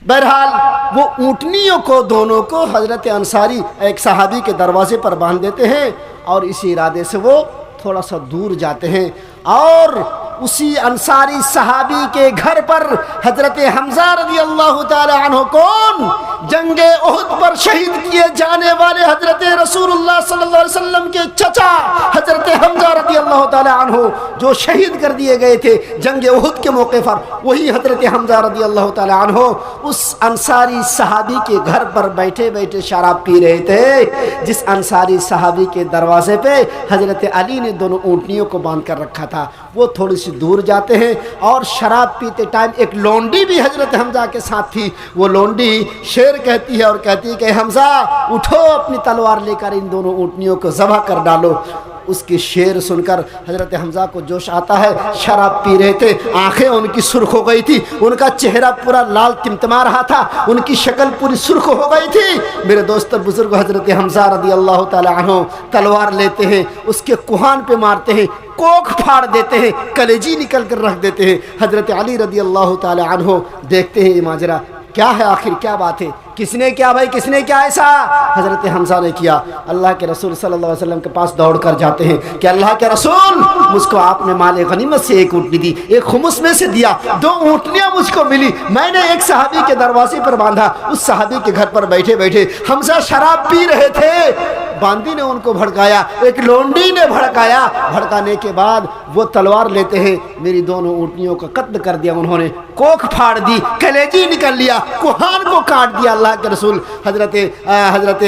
بہرحال وہ اونٹنیوں کو دونوں کو حضرت انصاری ایک صحابی کے دروازے پر باندھ دیتے ہیں، اور اسی ارادے سے وہ تھوڑا سا دور جاتے ہیں، اور اسی انصاری صحابی کے گھر پر حضرت حمزہ رضی اللہ تعالی عنہ کون؟ جنگ احد پر شہید کیے جانے والے حضرت رسول اللہ صلی اللہ علیہ وسلم کے چچا حضرت حمزہ رضی اللہ تعالی عنہ جو شہید کر دیے گئے تھے جنگ احد کے موقع پر، وہی حضرت حمزہ رضی اللہ تعالی عنہ اس انصاری صحابی کے گھر پر بیٹھے بیٹھے شراب پی رہے تھے، جس انصاری صحابی کے دروازے پہ حضرت علی نے دونوں اونٹنیوں کو باندھ کر رکھا تھا۔ وہ تھوڑی سی دور جاتے ہیں، اور شراب پیتے ٹائم ایک لونڈی بھی حضرت حمزہ کے ساتھ تھی۔ وہ لونڈی شعر کہتی ہے اور کہتی ہے کہ حمزہ اٹھو، اپنی تلوار لے کر ان دونوں اونٹنیوں کو ذبح کر ڈالو۔ اس کی شعر سن کر حضرت حمزہ کو جوش آتا ہے۔ شراب پی رہے تھے، آنکھیں ان کی سرخ ہو گئی تھی، ان کا چہرہ پورا لال تمتما رہا تھا، ان کی شکل پوری سرخ ہو گئی تھی۔ میرے دوست اور بزرگ، حضرت حمزہ رضی اللہ تعالی عنہ تلوار لیتے ہیں، اس کے کوہان پہ مارتے ہیں، کوکھ پھاڑ دیتے ہیں، کلیجی نکل کر رکھ دیتے ہیں۔ حضرت علی رضی اللہ تعالی عنہ دیکھتے ہیں یہ ماجرا کیا ہے، آخر کیا بات ہے، کس نے کیا بھائی، کس نے کیا ایسا؟ حضرت حمزہ نے کیا۔ اللہ کے رسول صلی اللہ علیہ وسلم کے پاس دوڑ کر جاتے ہیں کہ اللہ کے رسول، مجھ کو آپ نے مال غنیمت سے ایک اونٹنی دی، ایک خمس میں سے دیا، دو اونٹنیاں مجھ کو ملی، میں نے ایک صحابی کے دروازے پر باندھا، اس صحابی کے گھر پر بیٹھے بیٹھے حمزہ شراب پی رہے تھے، باندی نے ان کو بھڑکایا، ایک لونڈی نے بھڑکایا، بھڑکانے کے بعد وہ تلوار لیتے ہیں، میری دونوں اونٹنیوں کا قتل کر دیا، انہوں نے کوکھ پھاڑ دی، کلیجی نکل لیا، کوہان کو کاٹ دیا۔ اللہ کے رسول حضرت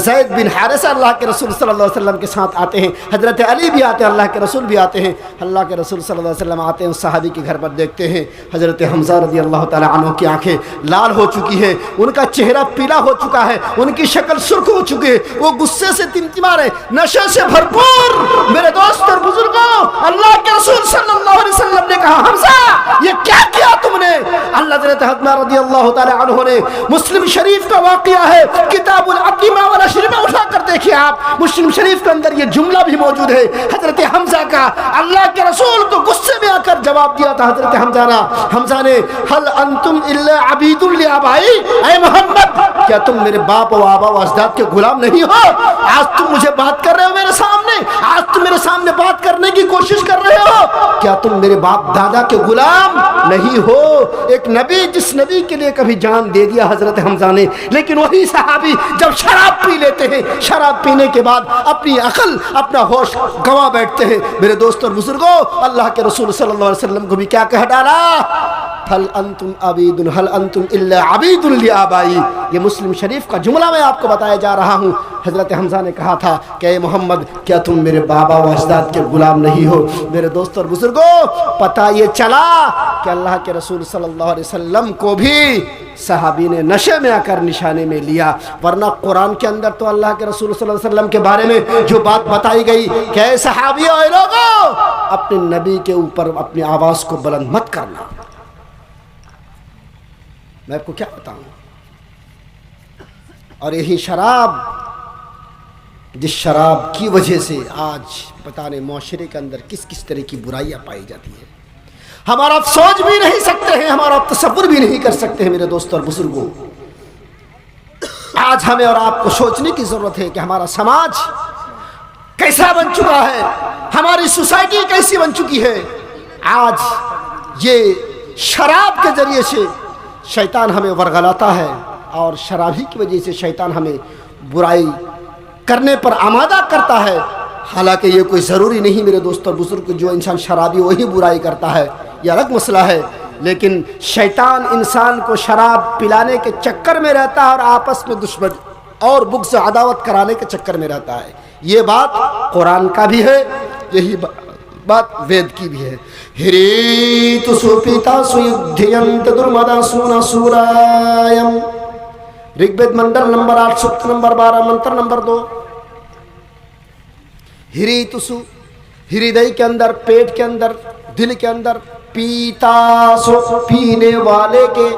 زید بن حارثہ اللہ کے رسول صلی اللہ علیہ وسلم کے ساتھ آتے ہیں، حضرت علی بھی آتے ہیں، اللہ کے رسول بھی آتے ہیں۔ اللہ کے رسول صلی اللہ علیہ وسلم آتے ہیں، اس صحابی کے گھر پر دیکھتے ہیں حضرت حمزہ رضی اللہ تعالی عنہ کی آنکھیں لال ہو چکی ہیں، ان کا چہرہ پیلا ہو چکا ہے، ان کی شکل سرخ ہو چکی ہے، وہ غصے سے تمتما رہے، نشے سے بھرپور۔ میرے دوست اور بزرگوں، اللہ کے رسول صلی اللہ علیہ وسلم نے کہا حمزہ یہ کیا کیا تم نے؟ اللہ حضرت حمزہ رضی اللہ تعالی عنہ نے، مسلم شریف کا واقعہ ہے، کتاب العقیمہ والاشربہ اٹھا کر دیکھیں آپ، مسلم شریف کے اندر یہ جملہ بھی موجود ہے حضرت حمزہ کا۔ اللہ کے رسول کو غصے میں آ کر جواب دیا تھا حضرت حمزہ نے، حل انتم الا عبید لآبائی، اے محمد کیا تم میرے باپ و آبا و اجداد کے غلام نہیں ہو؟ آج تم مجھے بات کر رہے ہو میرے سامنے، آج تم میرے سامنے بات کرنے کی کوشش کر رہے ہو، کیا تم میرے باپ دادا کے غلام نہیں ہو؟ ایک نبی جس نبی کے لیے کبھی جان دے دیا حضرت حمزہ نے، لیکن وہی صحابی جب شراب پی لیتے ہیں، شراب پینے کے بعد اپنی عقل اپنا ہوش گوا بیٹھتے ہیں۔ میرے دوست اور بزرگوں، اللہ کے رسول صلی اللہ علیہ وسلم کو بھی کیا کہہ ڈالا؟ حل انتم عبید حل انتم الا عبید لآبائی۔ یہ مسلم شریف کا جملہ میں آپ کو بتایا جا رہا ہوں۔ حضرت حمزہ نے کہا تھا کہ اے محمد کیا تم میرے بابا و اجداد کے غلام نہیں ہو؟ میرے دوست اور بزرگوں، پتہ یہ چلا کہ اللہ کے رسول صلی اللہ علیہ وسلم کو بھی صحابی نے نشے میں آ کر نشانے میں لیا، ورنہ قرآن کے اندر تو اللہ کے رسول صلی اللہ علیہ وسلم کے بارے میں جو بات بتائی گئی کہ اے صحابیوں، اے لوگوں، اپنے نبی کے اوپر اپنی آواز کو بلند مت کرنا۔ میں آپ کو کیا بتاؤں؟ اور یہی شراب، جس شراب کی وجہ سے آج پتہ نہیں معاشرے کے اندر کس کس طرح کی برائیاں پائی جاتی ہیں، ہمارا آپ سوچ بھی نہیں سکتے ہیں، ہمارا آپ تصور بھی نہیں کر سکتے ہیں۔ میرے دوست اور بزرگوں، آج ہمیں اور آپ کو سوچنے کی ضرورت ہے کہ ہمارا سماج کیسا بن چکا ہے، ہماری سوسائٹی کیسی بن چکی ہے۔ آج یہ شراب کے ذریعے سے شیطان ہمیں ورغلاتا ہے، اور شراب ہی کی وجہ سے شیطان ہمیں برائی کرنے پر آمادہ کرتا ہے۔ حالانکہ یہ کوئی ضروری نہیں میرے دوست اور بزرگ، جو انسان شرابی وہی برائی کرتا ہے، یہ الگ مسئلہ ہے، لیکن شیطان انسان کو شراب پلانے کے چکر میں رہتا ہے اور آپس میں دشمنی اور بغض عداوت کرانے کے چکر میں رہتا ہے۔ یہ بات قرآن کا بھی ہے، یہی بات وید کی بھی ہے۔ ہریت سوپیتا سویدھینت درمدا سونا سورایم، رگ وید منڈل نمبر 8 سکت نمبر 12 منتر نمبر 2۔ ہریتسو، ہردے کے اندر، پیٹ کے اندر، دل کے اندر، پیتا سو پینے والے کے،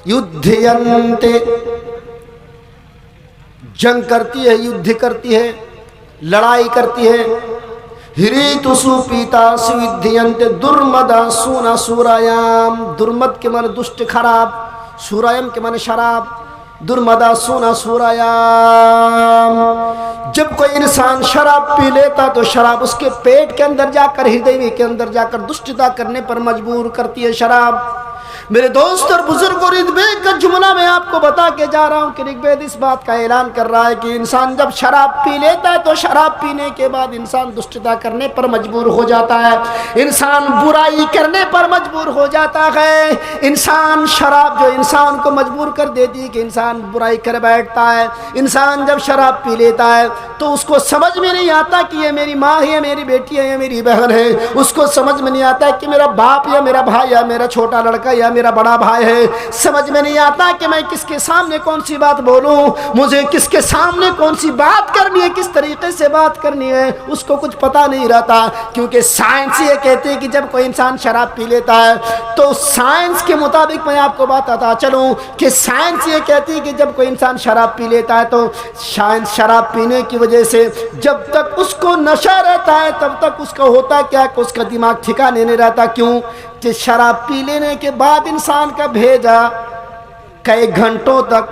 یدھینتے جنگ کرتی ہے، یدھ کرتی ہے، لڑائی کرتی ہے۔ ہریتسو پیتا سویدھینتے درمدا سونا سورایام، درمد کے معنی دشٹ خراب، سورایام کے معنی شراب، درمدا سونا سورایام۔ جب کوئی انسان شراب پی لیتا تو شراب اس کے پیٹ کے اندر جا کر، ہردے کے اندر جا کر دشٹتا کرنے پر مجبور کرتی ہے شراب۔ میرے دوست اور بزرگوں، رگ وید کا جملہ میں آپ کو بتا کے جا رہا ہوں کہ رگ وید اس بات کا اعلان کر رہا ہے کہ انسان جب شراب پی لیتا ہے تو شراب پینے کے بعد انسان دشٹتا کرنے پر مجبور ہو جاتا ہے، انسان برائی کرنے پر مجبور ہو جاتا ہے۔ انسان شراب جو انسان کو مجبور کر دیتی ہے کہ انسان برائی کر بیٹھتا ہے۔ انسان جب شراب پی لیتا ہے تو اس کو سمجھ میں نہیں آتا کہ یہ میری ماں ہے، میری بیٹی ہے، یہ میری بہن ہے، اس کو سمجھ میں نہیں آتا کہ میرا باپ یا میرا بھائی یا میرا چھوٹا لڑکا یا میرا بڑا بھائی ہے، سمجھ میں نہیں آتا کہ میں کس کے سامنے کون سی بات بولوں، مجھے کس کے سامنے کون سی بات کرنی ہے، کس طریقے سے بات کرنی ہے، اس کو کچھ پتہ نہیں رہتا۔ کیونکہ سائنس یہ کہتی ہے کہ جب کوئی انسان شراب پی لیتا ہے تو سائنس کے مطابق میں آپ کو بتاتا چلوں کہ سائنس یہ کہتی ہے کہ جب کوئی انسان شراب پی لیتا ہے تو شراب پینے کی وجہ سے جب تک اس کو نشہ رہتا ہے تب تک اس کا ہوتا کیا کہ اس کا دماغ ٹھکانے نہیں رہتا۔ کیوں کہ شراب پی لینے کے بعد انسان کا بھیجا کئی گھنٹوں تک،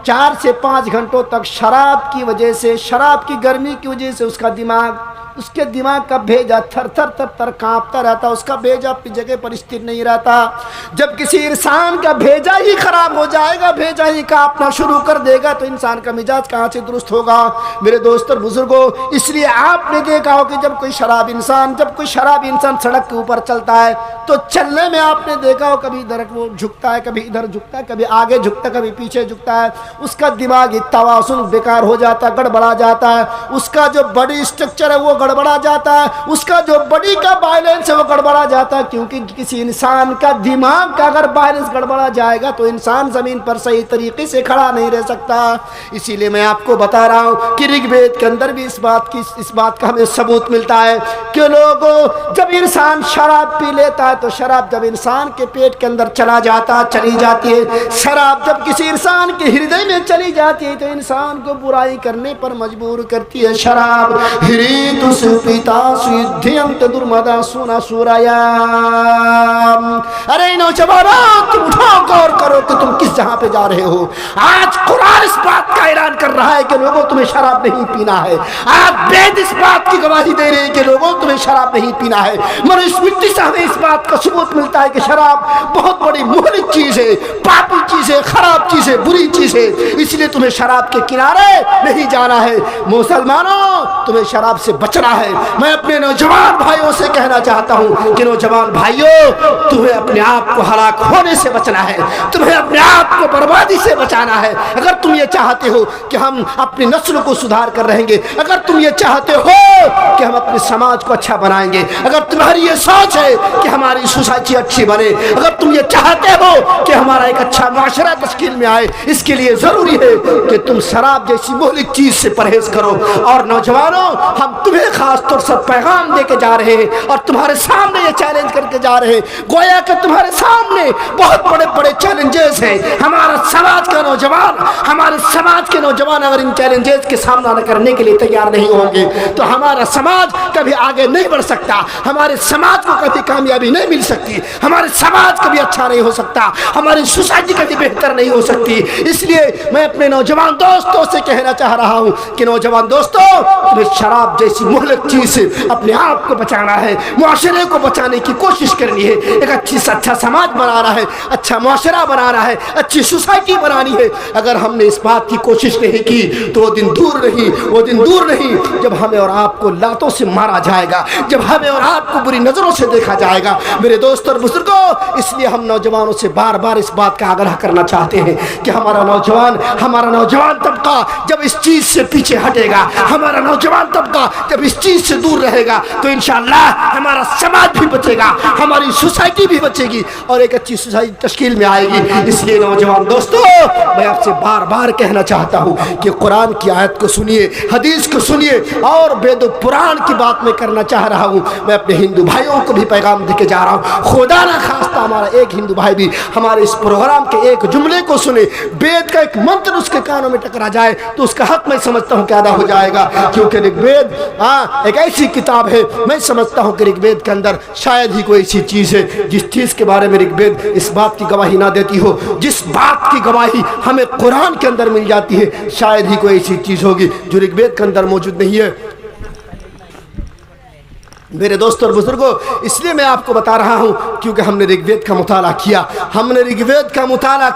4 سے 5 گھنٹوں تک شراب کی وجہ سے، شراب کی گرمی کی وجہ سے اس کے دماغ کا بھیجا تھر تھر تر تر کانپتا رہتا، اس کا بھیجا اپنی جگہ پر استھر نہیں رہتا۔ جب کسی انسان کا بھیجا ہی خراب ہو جائے گا، بھیجا ہی کانپنا شروع کر دے گا تو انسان کا مزاج کہاں سے درست ہوگا؟ میرے دوست اور بزرگوں، اس لیے آپ نے دیکھا ہو کہ جب کوئی شرابی انسان سڑک کے اوپر چلتا ہے تو چلنے میں آپ نے دیکھا ہو کبھی ادھر وہ جھکتا ہے، کبھی ادھر جھکتا ہے، کبھی آگے جھکتا ہے، کبھی پیچھے جھکتا ہے۔ اس کا دماغی توازن بیکار ہو جاتا ہے، گڑبڑا جاتا ہے، اس کا جو باڈی اسٹرکچر ہے وہ گڑبڑا جاتا ہے، اس کا جو باڈی کا بیلنس سے وہ گڑبڑا جاتا ہے، کیونکہ کسی انسان کا دماغ کا اگر بیلنس گڑبڑا جائے گا تو انسان زمین پر صحیح طریقے سے کھڑا نہیں رہ سکتا۔ اسی لیے میں آپ کو بتا رہا ہوں کہ رگ وید کے اندر بھی اس بات کا ہمیں ثبوت ملتا ہے کہ لوگوں جب انسان شراب پی لیتا ہے تو شراب جب انسان کے پیٹ کے اندر چلی جاتی ہے، شراب جب کسی انسان کے ہردے میں چلی جاتی ہے تو انسان کو برائی کرنے پر مجبور کرتی ہے۔ شراب ہریت پیتا سدھینت درمدا سونا سورایا۔ ارے نوجوانوں، تم اٹھو، غور کرو کہ تم کس جہاں پہ جا رہے ہو۔ آج قرآن اس بات کا اعلان کر رہا ہے کہ لوگوں تمہیں شراب نہیں پینا ہے۔ آج وید اس بات کی گواہی دے رہے ہیں کہ لوگوں تمہیں شراب نہیں پینا ہے، مگر اس مٹی سے ہمیں اس بات کا ثبوت ملتا ہے کہ شراب بہت بڑی مہلک چیز ہے، پاپی چیز ہے، خراب چیز ہے، بری چیز ہے، اس لیے تمہیں شراب کے کنارے نہیں جانا ہے۔ مسلمانوں، تمہیں شراب سے بچنا ہے۔ میں اپنے نوجوان بھائیوں سے کہنا چاہتا ہوں کہ نوجوان بھائیوں، تمہیں اپنے آپ کو ہلاک ہونے سے بچنا ہے، تمہیں اپنے آپ کو بربادی سے بچانا ہے۔ اگر تم یہ چاہتے ہو کہ ہم اپنی نسل کو سدھار کر رہیں گے، اگر تم یہ چاہتے ہو کہ ہم اپنے سماج کو اچھا بنائیں گے، اگر تمہاری یہ سوچ ہے کہ ہماری سوسائٹی اچھی بنے، اگر تم یہ چاہتے ہو کہ ہمارا ایک اچھا معاشرہ تشکیل میں آئے، اس کے لیے ضروری ہے کہ تم شراب جیسی مہلک چیز سے پرہیز کرو۔ اور نوجوانوں، ہم تمہیں خاص طور سے پیغام دے کے جا رہے ہیں اور تمہارے سامنے یہ چیلنج کر کے جا رہے ہیں، گویا کہ تمہارے سامنے بہت بڑے بڑے چیلنجز ہیں۔ ہمارا سماج کا نوجوان، ہمارے سماج کے نوجوان اگر ان چیلنجز کے سامنا کرنے کے لیے تیار نہیں ہوں گے تو ہمارا سماج کبھی آگے نہیں بڑھ سکتا، ہمارے سماج کو کبھی کامیابی نہیں مل سکتی، ہمارے سماج کبھی اچھا نہیں ہو سکتا، ہماری سوسائٹی کبھی بہتر نہیں ہو سکتی۔ اس لیے میں اپنے نوجوان دوستوں سے کہنا چاہ رہا ہوں کہ نوجوان دوستوں، تمہیں شراب جیسی مہلک چیز سے اپنے آپ کو بچانا ہے، معاشرے کو بچانے کی کوشش کرنی ہے، ایک اچھا سماج بنانا ہے، اچھا معاشرہ بنانا ہے، اچھی سوسائٹی بنانی ہے۔ اگر ہم نے اس بات کی کوشش نہیں کی تو وہ دن دور نہیں جب ہمیں اور آپ کو لاتوں سے مارا جائے گا، جب ہمیں اور آپ کو بری نظروں سے دیکھا جائے گا۔ میرے دوست اور بزرگوں، اس لیے ہم نوجوانوں سے بار بار اس بات کا آگاہ کرنا چاہتے ہیں کہ ہمارا نوجوان طبقہ جب اس چیز سے پیچھے ہٹے گا، ہمارا نوجوان طبقہ جب اس چیز سے دور رہے گا تو انشاءاللہ ہمارا سماج بھی بچے گا، ہماری سوسائٹی بھی بچے گی اور ایک اچھی سوسائٹی تشکیل میں آئے گی۔ اس لیے نوجوان دوستوں، میں آپ سے بار بار کہنا چاہتا ہوں کہ قرآن کی آیت کو سنیے، حدیث کو سنیے، اور وید و پران کی بات میں کرنا چاہ رہا ہوں۔ میں اپنے ہندو بھائیوں کو بھی پیغام دے کے جا رہا ہوں، خدا نہ خواستہ ہمارا ایک ہندو بھائی بھی ہمارے اس پروگرام کے ایک جملے کو سنے، وید کا ایک منتر اس کے کانوں میں ٹکرا جائے تو اس کا حق میں سمجھتا ہوں کہ ادا ہو جائے گا، کیونکہ رگ وید ایک ایسی کتاب ہے، میں سمجھتا ہوں کہ رگ وید کے اندر شاید ہی کوئی ایسی چیز ہے جس چیز کے بارے میں رگ وید اس بات کی گواہی نہ دیتی ہو، جس بات کی گواہی ہمیں قرآن کے اندر مل جاتی ہے، شاید ہی کوئی ایسی چیز ہوگی جو رگ وید کے اندر موجود نہیں ہے۔ میرے دوستوں اور بزرگوں، اس لیے میں آپ کو بتا رہا ہوں کیونکہ ہم نے رگ وید کا مطالعہ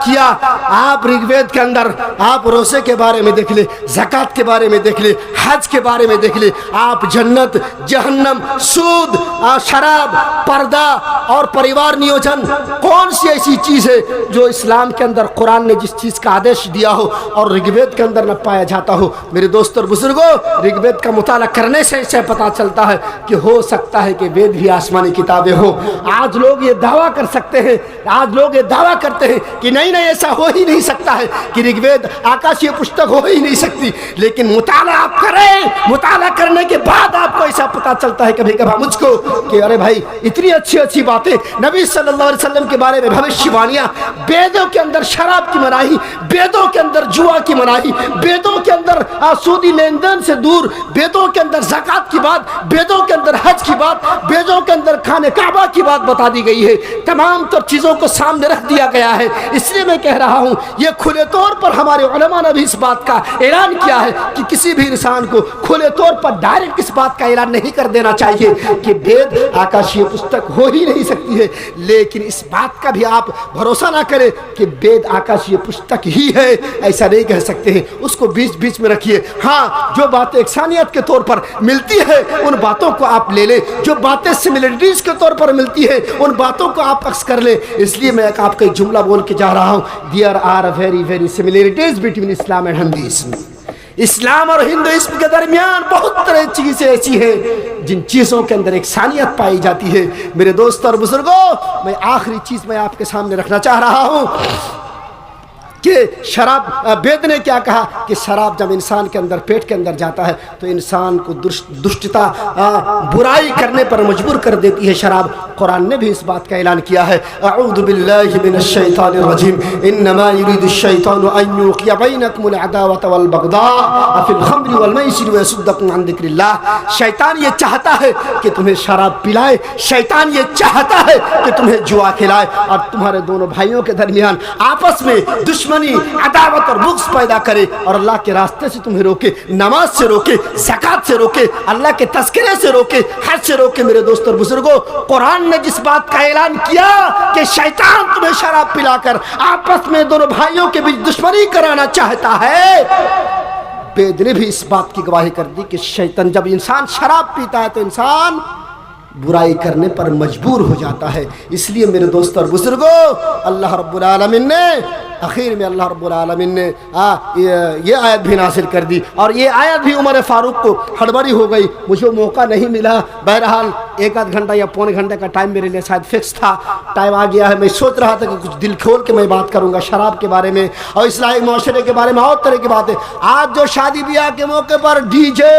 کیا، آپ رگ وید کے اندر آپ روزے کے بارے میں دیکھ لیں، زکوٰۃ کے بارے میں دیکھ لیں، حج کے بارے میں دیکھ لیں، آپ جنت، جہنم، سود، شراب، پردہ اور پریوار نیوجن، کون سی ایسی چیز ہے جو اسلام کے اندر قرآن نے جس چیز کا آدیش دیا ہو اور رگ وید کے اندر نہ پایا جاتا ہو۔ میرے دوستوں اور بزرگوں، رگ وید کا مطالعہ کرنے سے اسے پتہ چلتا ہے کہ ہو سکتا ہے کہ وید بھی آسمانی کتابیں ہو۔ آج لوگ یہ دعویٰ کر سکتے ہیں، آج لوگ یہ دعویٰ کرتے ہیں کہ نہیں ایسا ہو ہی نہیں سکتا ہے کہ رگ وید آکاشیہ پستک ہو ہی نہیں سکتی، لیکن مطالعہ آپ کریں، مطالعہ کرنے کے بعد آپ کو ایسا پتہ چلتا ہے کبھی کبھی مجھ کو کہ ارے بھائی اتنی اچھی باتیں نبی صلی اللہ علیہ وسلم کے بارے میں، بھوشیوانیاں، ویدوں کے اندر شراب کی مناہی، ویدوں کے اندر جوا کی مناہی، ویدوں کے اندر سودی لین دین سے دور، ویدوں کے اندر زکوٰۃ کی بات، ویدوں کے اندر حج کی بات، ویدوں کے اندر خانہ کعبہ کی بات بتا دی گئی ہے، تمام تر چیزوں کو سامنے رکھ دیا گیا ہے۔ اس لیے میں کہہ رہا ہوں یہ کھلے طور پر ہمارے علماء نے بھی اس بات کا اعلان کیا ہے کہ کسی بھی انسان کو کھلے طور پر ڈائریکٹ اس بات کا اعلان نہیں کر دینا چاہیے کہ وید آکاشیہ پستک ہو ہی نہیں سکتی ہے، لیکن اس بات کا بھی آپ بھروسہ نہ کریں کہ وید آکاشیہ پستک ہی ہے، ایسا نہیں کہہ سکتے ہیں، اس کو بیچ میں رکھیے۔ ہاں، جو باتیں یکسانیت کے طور پر ملتی ہے ان باتوں کو آپ لے لیں، جو باتیں سملرٹیز کے طور پر ملتی ہے ان باتوں کو آپ عکس کر لیں۔ اس لیے میں آپ کا ایک جملہ بول کے جا رہا ہوں، there are very similarities between Islam and Hinduism. اسلام اور ہندوازم کے درمیان بہت طرح چیزیں ایسی ہیں جن چیزوں کے اندر ایکسانیت پائی جاتی ہے۔ میرے دوست اور بزرگوں، میں آخری چیز میں آپ کے سامنے رکھنا چاہ رہا ہوں کہ شراب، وید نے کیا کہا کہ شراب جب انسان کے اندر، پیٹ کے اندر جاتا ہے تو انسان کو دشٹتا، برائی کرنے پر مجبور کر دیتی ہے شراب۔ قرآن نے بھی اس بات کا اعلان کیا ہے، اعوذ باللہ من الشیطان الرجیم، انما یرید الشیطان ان یوقع بینکم العداوۃ والبغضاء فی الخمر والمیسر ویصدکم عن ذکر اللہ۔ شیطان یہ چاہتا ہے کہ تمہیں شراب پلائے، شیطان یہ چاہتا ہے کہ تمہیں جوا کھلائے اور تمہارے دونوں بھائیوں کے درمیان آپس میں دشمنی، عداوت اور بغض پیدا کرے اور اللہ کے راستے سے تمہیں روکے، نماز سے روکے، زکوٰۃ سے روکے، اللہ کے تذکرے سے روکے، حج سے روکے۔ میرے دوست اور بزرگوں، قرآن نے جس بات کا اعلان کیا کہ شیطان تمہیں شراب پلا کر آپس میں دونوں بھائیوں کے بیچ دشمنی کرانا چاہتا ہے، وید نے بھی اس بات کی گواہی کر دی کہ شیطان، جب انسان شراب پیتا ہے تو انسان برائی کرنے پر مجبور ہو جاتا ہے۔ اس لیے میرے دوست اور بزرگوں، اللہ رب العالمین نے آخر میں یہ آیت بھی نازل کر دی، اور یہ آیت بھی عمر فاروق کو ہڑبڑی ہو گئی، مجھے موقع نہیں ملا۔ بہرحال ایک آدھ گھنٹہ یا پونے گھنٹے کا ٹائم میرے لیے شاید فکس تھا، ٹائم آ گیا ہے۔ میں سوچ رہا تھا کہ کچھ دل کھول کے میں بات کروں گا شراب کے بارے میں اور اصلاحی معاشرے کے بارے میں اور طرح کی باتیں۔ آج جو شادی بیاہ کے موقع پر ڈی جے،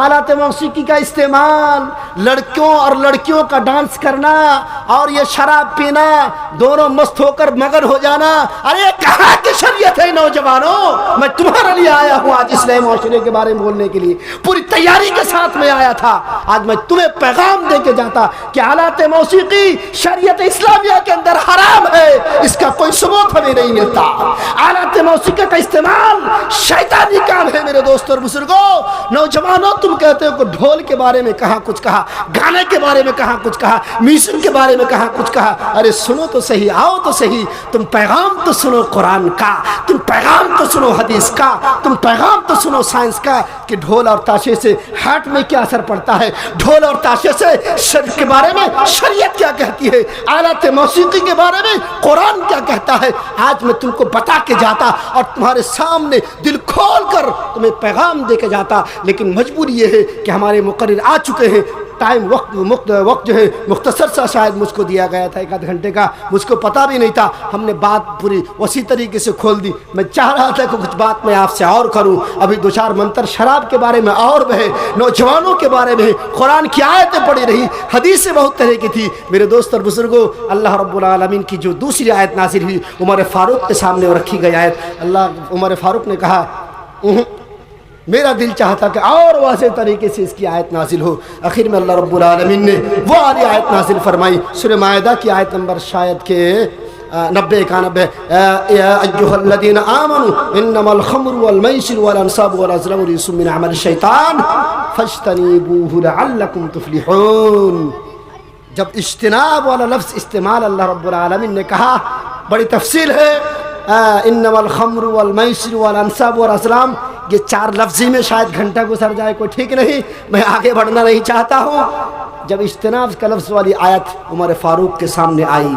آلات موسیقی کا استعمال، لڑکیوں اور لڑکیوں کا ڈانس کرنا اور یہ شراب پینا، دونوں مست ہو کر مگن ہو جانا، ارے کہاں کی شریعت ہے نوجوانوں؟ میں تمہارے لیے آیا ہوں آج اسلامی معاشرے کے بارے میں بولنے کے لیے، پوری تیاری کے ساتھ میں آیا تھا۔ آج میں تمہیں پیغام دے کے جاتا کہ آلات موسیقی شریعت اسلامیہ کے اندر حرام ہے، اس کا کوئی ثبوت ہمیں نہیں ملتا۔ آلات موسیقی کا استعمال شیطانی کام ہے میرے دوستوں اور بزرگوں۔ نوجوانوں، تم کہتے ہو کہ ڈھول کے بارے میں کہاں کچھ کہا، گانے کے بارے میں کہاں کچھ کہا، میوزک کے بارے میں کہاں کچھ کہا۔ ارے سنو تو صحیح، آؤ تو صحیح، تم پیغام تو سنو قرآن کا، تم پیغام تو سنو حدیث کا، تم پیغام تو سنو سائنس کا کہ ڈھول اور تاشے سے ہارٹ میں کیا اثر پڑتا ہے، ڈھول اور تاشے سے شرک کے بارے میں شریعت کیا کہتی ہے، آلات موسیقی کے بارے میں قرآن کیا کہتا ہے۔ آج میں تم کو بتا کے جاتا اور تمہارے سامنے دل کھول کر تمہیں پیغام دے کے جاتا، لیکن مجبوری یہ ہے کہ ہمارے مقرر آ چکے ہیں، ٹائم وقت جو ہے مختصر سا شاید مجھ کو دیا گیا تھا، ایک آدھ گھنٹے کا، مجھ کو پتہ بھی نہیں تھا۔ ہم نے بات پوری وسیع طریقے سے کھول دی۔ میں چاہ رہا تھا کہ کچھ بات میں آپ سے اور کروں، ابھی دو چار منتر شراب کے بارے میں اور بہے، نوجوانوں کے بارے میں، قرآن کی آیتیں پڑھی رہی، حدیثیں بہت طرح کی تھی۔ میرے دوست اور بزرگوں، اللہ رب العالمین کی جو دوسری آیت نازل ہوئی، عمر فاروق کے سامنے رکھی گئی آیت، عمر فاروق نے کہا میرا دل چاہتا کہ اور واضح طریقے سے اس کی آیت نازل ہو۔ آخر میں اللہ رب العالمین نے وہ والی آیت نازل فرمائی، سورہ مائدہ کی آیت نمبر شاید کہ 90-91، یا ایھا الذین آمنوا انما الخمر والمیسر والانصاب والازلام رجس من عمل الشیطان فاجتنبوہ لعلکم تفلحون۔ جب اجتناب والا لفظ استعمال اللہ رب العالمین نے کہا، بڑی تفصیل ہے، انما الخمر والمیسر والانصاب والازلام، یہ چار لفظی میں شاید گھنٹہ گزر جائے، کوئی ٹھیک نہیں، میں آگے بڑھنا نہیں چاہتا ہوں۔ جب اجتناب کا لفظ والی آیت عمر فاروق کے سامنے آئی،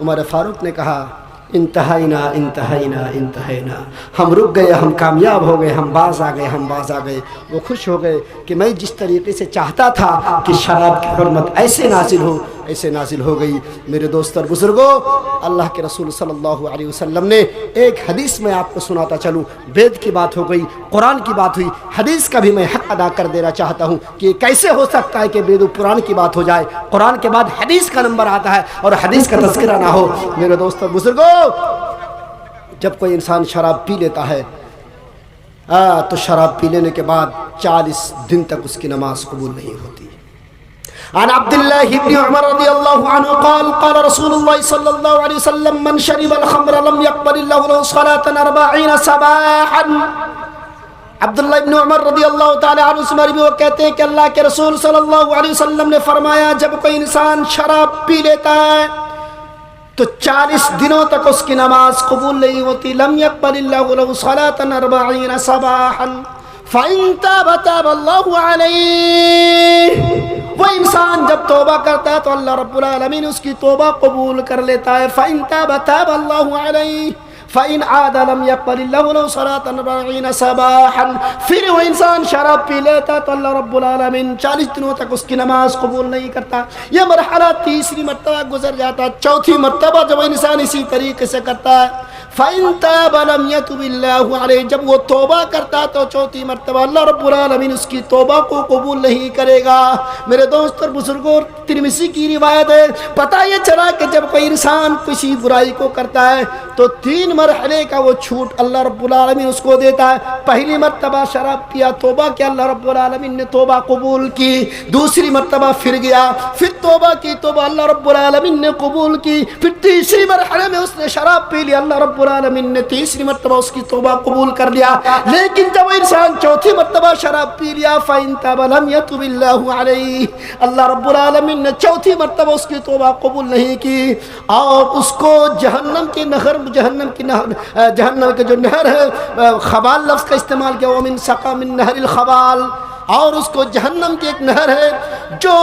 عمر فاروق نے کہا انتہینا انتہینا انتہینا، ہم رک گئے، ہم کامیاب ہو گئے، ہم باز آ گئے، ہم باز آ گئے۔ وہ خوش ہو گئے کہ میں جس طریقے سے چاہتا تھا کہ شراب کی حرمت ایسے نازل ہو، ایسے نازل ہو گئی۔ میرے دوست اور بزرگوں، اللہ کے رسول صلی اللہ علیہ وسلم نے ایک حدیث میں آپ کو سناتا چلوں، وید کی بات ہو گئی، قرآن کی بات ہوئی، حدیث کا بھی میں حق ادا کر دینا چاہتا ہوں کہ کیسے ہو سکتا ہے کہ وید و قرآن کی بات ہو جائے، قرآن کے بعد حدیث کا نمبر آتا ہے اور حدیث کا تذکرہ نہ ہو۔ میرے دوست اور بزرگوں، جب کوئی انسان شراب پی لیتا ہے تو شراب پی لینے کے بعد 40 دن تک اس کی نماز قبول نہیں ہوتی۔ عن عبد الله بن عمر رضي الله عنه قال قال رسول الله صلى الله عليه وسلم من شرب الخمر لم يقبل الله له صلاة 40 صباحا۔ عبداللہ ابن عمر رضی اللہ تعالی عنہ سے مروی، وہ کہتے ہیں کہ اللہ کے رسول صلی اللہ علیہ وسلم نے فرمایا، جب کوئی انسان شراب پی لیتا ہے تو 40 دنوں تک اس کی نماز قبول نہیں ہوتی۔ لم يقبل الله له صلاة 40 صباحا فإن تاب تاب الله عليه۔ وہ انسان جب توبہ کرتا ہے تو اللہ رب العالمین اس کی توبہ قبول کر لیتا ہے۔ فإن تاب تاب الله عليه فَإِنْ عَادَ لَمْ يَقْبَلِ اللَّهُ لَهُ صَلَاةً 40 صَبَاحًا، پھر وہ انسان شراب پی لیتا تو اللہ رب العالمین 40 دنوں تک اس کی نماز قبول نہیں کرتا۔ یہ مرحلہ تیسری مرتبہ گزر جاتا، چوتھی مرتبہ جب انسان اسی طریقے سے کرتا ہے فَإِنْ تَابَ لَمْ يَتُبِ اللَّهُ عَلَيْهِ، جب وہ توبہ کرتا تو چوتھی مرتبہ اللہ رب العالمین اس کی توبہ کو قبول نہیں کرے گا۔ میرے دوست اور بزرگوں، ترمذی کی روایت ہے، پتہ یہ چلا کہ جب کوئی انسان کسی برائی کو کرتا ہے تو 3 مرحلے کا وہ چھوٹ اللہ رب العالمین اس کو دیتا ہے۔ پہلی مرتبہ شراب پیا، توبہ کیا، اللہ رب العالمین نے توبہ قبول کی۔ دوسری مرتبہ پھر گیا، پھر توبہ کی، توبہ اللہ رب العالمین نے قبول کی۔ پھر تیسری مرحلے میں اس نے شراب پی لی، اللہ رب العالمین نے تیسری مرتبہ اس کی توبہ قبول کر لیا۔ لیکن جب انسان چوتھی مرتبہ شراب پی لیا فَإِنْ تَابَ لَمْ يَتُبِ اللَّهُ عَلَيْهِ، اللہ رب العالمین نے چوتھی مرتبہ اس کی توبہ قبول نہیں کی اور اس کو جہنم کی نہر، جہنم کے جو نہر ہے، خبال لفظ کا استعمال کیا، وَمِنْ سَقَى مِنْ نَهْرِ الْخَبَال، اور اس کو جہنم کی ایک نہر ہے جو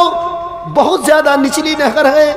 بہت زیادہ نچلی نہر ہے،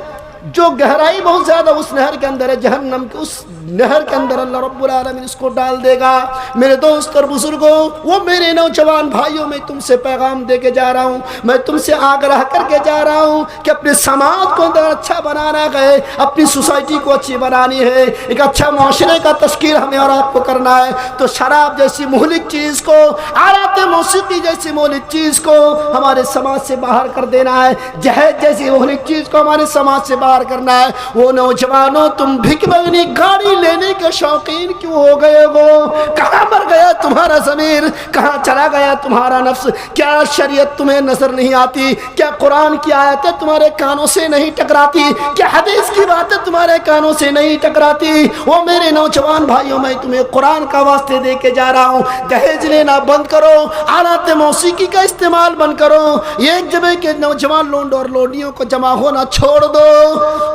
جو گہرائی بہت زیادہ اس نہر کے اندر ہے، جہنم کے اس نہر کے اندر اللہ رب العالمین اس کو ڈال دے گا۔ میرے دوست اور بزرگوں، وہ میرے نوجوان بھائیوں، میں تم سے پیغام دے کے جا رہا ہوں، میں تم سے آگاہ کر کے جا رہا ہوں کہ اپنے سماج کو اندر اچھا بنانا ہے، اپنی سوسائٹی کو اچھی بنانی ہے، ایک اچھا معاشرے کا تشکیل ہمیں اور آپ کو کرنا ہے۔ تو شراب جیسی مہلک چیز کو، آلات موسیقی جیسی مہلک چیز کو ہمارے سماج سے باہر کر دینا ہے، جہیز جیسی مہلک چیز کو ہمارے سماج سے باہر کرنا ہے۔ وہ نوجوانوں، تم بھک مانگنی گاڑی لینے کے شوقین کیوں ہو گئے ہو؟ کہاں مر گیا تمہارا ضمیر؟ کہاں چلا گیا تمہارا نفس؟ کیا شریعت تمہیں نظر نہیں آتی؟ کیا قرآن کی آیتیں تمہارے کانوں سے نہیں ٹکراتی؟ کیا حدیث کی باتیں تمہارے کانوں سے نہیں ٹکراتی؟ وہ میرے نوجوان بھائیوں، میں تمہیں قرآن کا واسطے دے کے جا رہا ہوں، دہیج لینا بند کرو، آلات موسیقی کا استعمال بند کرو، ایک جگہ کے نوجوان لونڈ اور لونڈیوں کو جمع ہونا چھوڑ دو،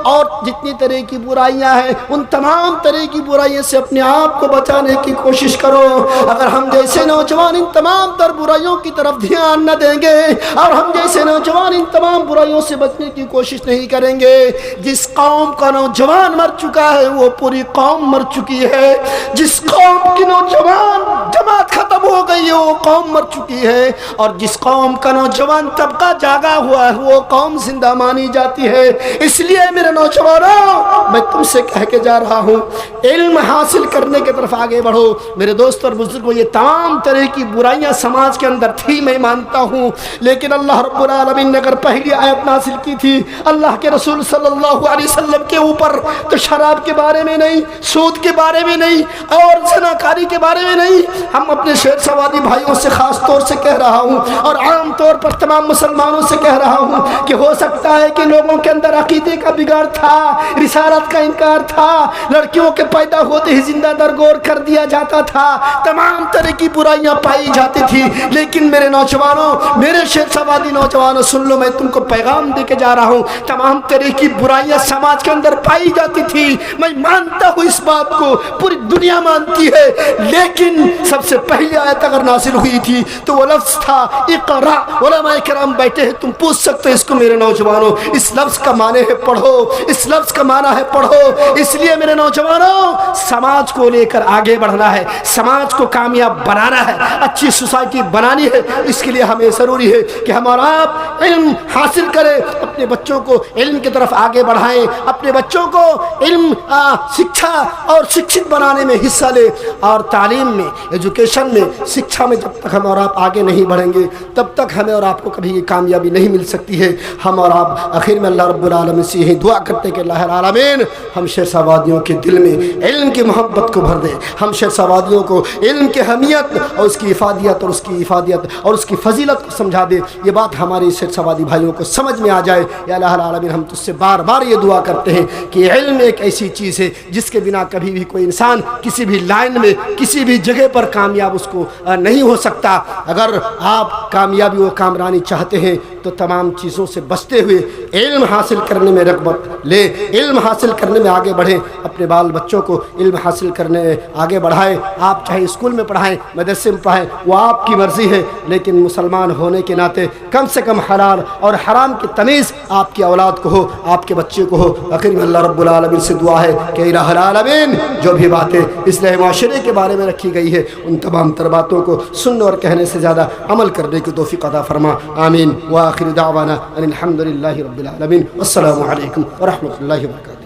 اور جتنی طرح کی برائیاں ہیں ان تمام طرح کی برائیوں سے اپنے آپ کو بچانے کی کوشش کرو۔ اگر ہم جیسے نوجوان ان تمام تر برائیوں کی طرف دھیان نہ دیں گے اور ہم جیسے نوجوان ان تمام برائیوں سے بچنے کی کوشش نہیں کریں گے، جس قوم کا نوجوان مر چکا ہے وہ پوری قوم مر چکی ہے، جس قوم کی نوجوان جماعت ختم ہو گئی ہے وہ قوم مر چکی ہے، اور جس قوم کا نوجوان طبقہ جاگا ہوا ہے وہ قوم زندہ مانی جاتی ہے۔ اس لیے میرے نوجوانوں، میں تم سے کہہ کے جا رہا ہوں، علم حاصل کرنے کی طرف آگے بڑھو۔ میرے دوست اور بزرگوں، یہ تمام طرح کی برائیاں سماج کے اندر تھی، میں مانتا ہوں، لیکن اللہ رب العالمین نے اگر پہلی آیت نازل کی تھی اللہ کے رسول صلی اللہ علیہ وسلم کے اوپر، تو شراب کے بارے میں نہیں، سود کے بارے میں نہیں، اور زناکاری کے بارے میں نہیں۔ ہم اپنے شہر سوادی بھائیوں سے خاص طور سے کہہ رہا ہوں اور عام طور پر تمام مسلمانوں سے کہہ رہا ہوں کہ ہو سکتا ہے کہ لوگوں کے اندر عقیدے کا بگاڑ تھا، رسالت کا انکار تھا، لڑکیوں کے پیدا ہوتے ہی زندہ درگور کر دیا جاتا تھا، تمام طرح کی برائیاں پائی جاتی تھی، لیکن میرے نوجوانوں، میرے شیر سوادی نوجوانوں، سن لو، میں تم کو پیغام دے کے جا رہا ہوں، تمام طرح کی برائیاں سماج کے اندر پائی جاتی تھی، میں مانتا ہوں اس بات کو، پوری دنیا مانتی ہے، لیکن سب سے پہلی آیت اگر نازل ہوئی تھی تو وہ لفظ تھا اقرا۔ علماء کرام بیٹھے ہیں، تم پوچھ سکتے اس کو میرے نوجوانوں، اس لفظ کا معنی ہے پڑھو، اس لفظ کا معنی ہے پڑھو۔ اس لیے میرے نوجوانوں، سماج کو لے کر آگے بڑھنا ہے، سماج کو کامیاب بنانا ہے، اچھی سوسائٹی بنانی ہے، اس کے لیے ہمیں ضروری ہے کہ ہمارا آپ علم حاصل کریں، اپنے بچوں کو علم کی طرف آگے بڑھائیں، اپنے بچوں کو علم، شکھا اور شکشت بنانے میں حصہ لیں، اور تعلیم میں، ایجوکیشن میں، شکھا میں جب تک ہم اور آپ آگے نہیں بڑھیں گے تب تک ہمیں اور آپ کو کبھی یہ کامیابی نہیں مل سکتی ہے۔ ہم اور آپ آخر میں اللہ رب العالمین سے یہی دعا کرتے کہ اللہ العالمین ہم شیخ آبادیوں کے دل میں علم کی محبت کو بھر دے، ہم شیخ آبادیوں کو علم کی اہمیت اور اس کی افادیت اور اس کی فضیلت کو سمجھا دے۔ یہ بات ہمارے شیخ آبادی بھائیوں کو سمجھ میں آ جائے۔ یا اللہ العالمین، ہم تجھ سے بار بار یہ دعا کرتے ہیں کہ علم ایک ایسی چیز ہے جس کے بنا کبھی بھی کوئی انسان کسی بھی لائن میں، کسی بھی جگہ پر کامیاب اس کو نہیں ہو سکتا۔ اگر آپ کامیابی و کامرانی چاہتے ہیں تو تمام چیزوں سے بچتے ہوئے علم حاصل کرنے میں رغبت لے، علم حاصل کرنے میں آگے بڑھیں، اپنے بال بچوں کو علم حاصل کرنے میں آگے بڑھائیں۔ آپ چاہے اسکول میں پڑھائیں، مدرسے میں پڑھائیں، وہ آپ کی مرضی ہے، لیکن مسلمان ہونے کے ناطے کم سے کم حلال اور حرام کی تمیز آپ کی اولاد کو ہو، آپ کے بچے کو ہو۔ آخر میں اللہ رب العالمین سے دعا ہے کہ الہ العالمین جو بھی باتیں اصلاح معاشرے کے بارے میں رکھی گئی ہے ان تمام تر باتوں کو سننے اور کہنے سے زیادہ عمل کرنے کی توفیق عطا فرما، آمین۔ وآخر دعوانا ان الحمد للہ رب العالمین، السلام علیکم ورحمۃ اللہ وبرکاتہ۔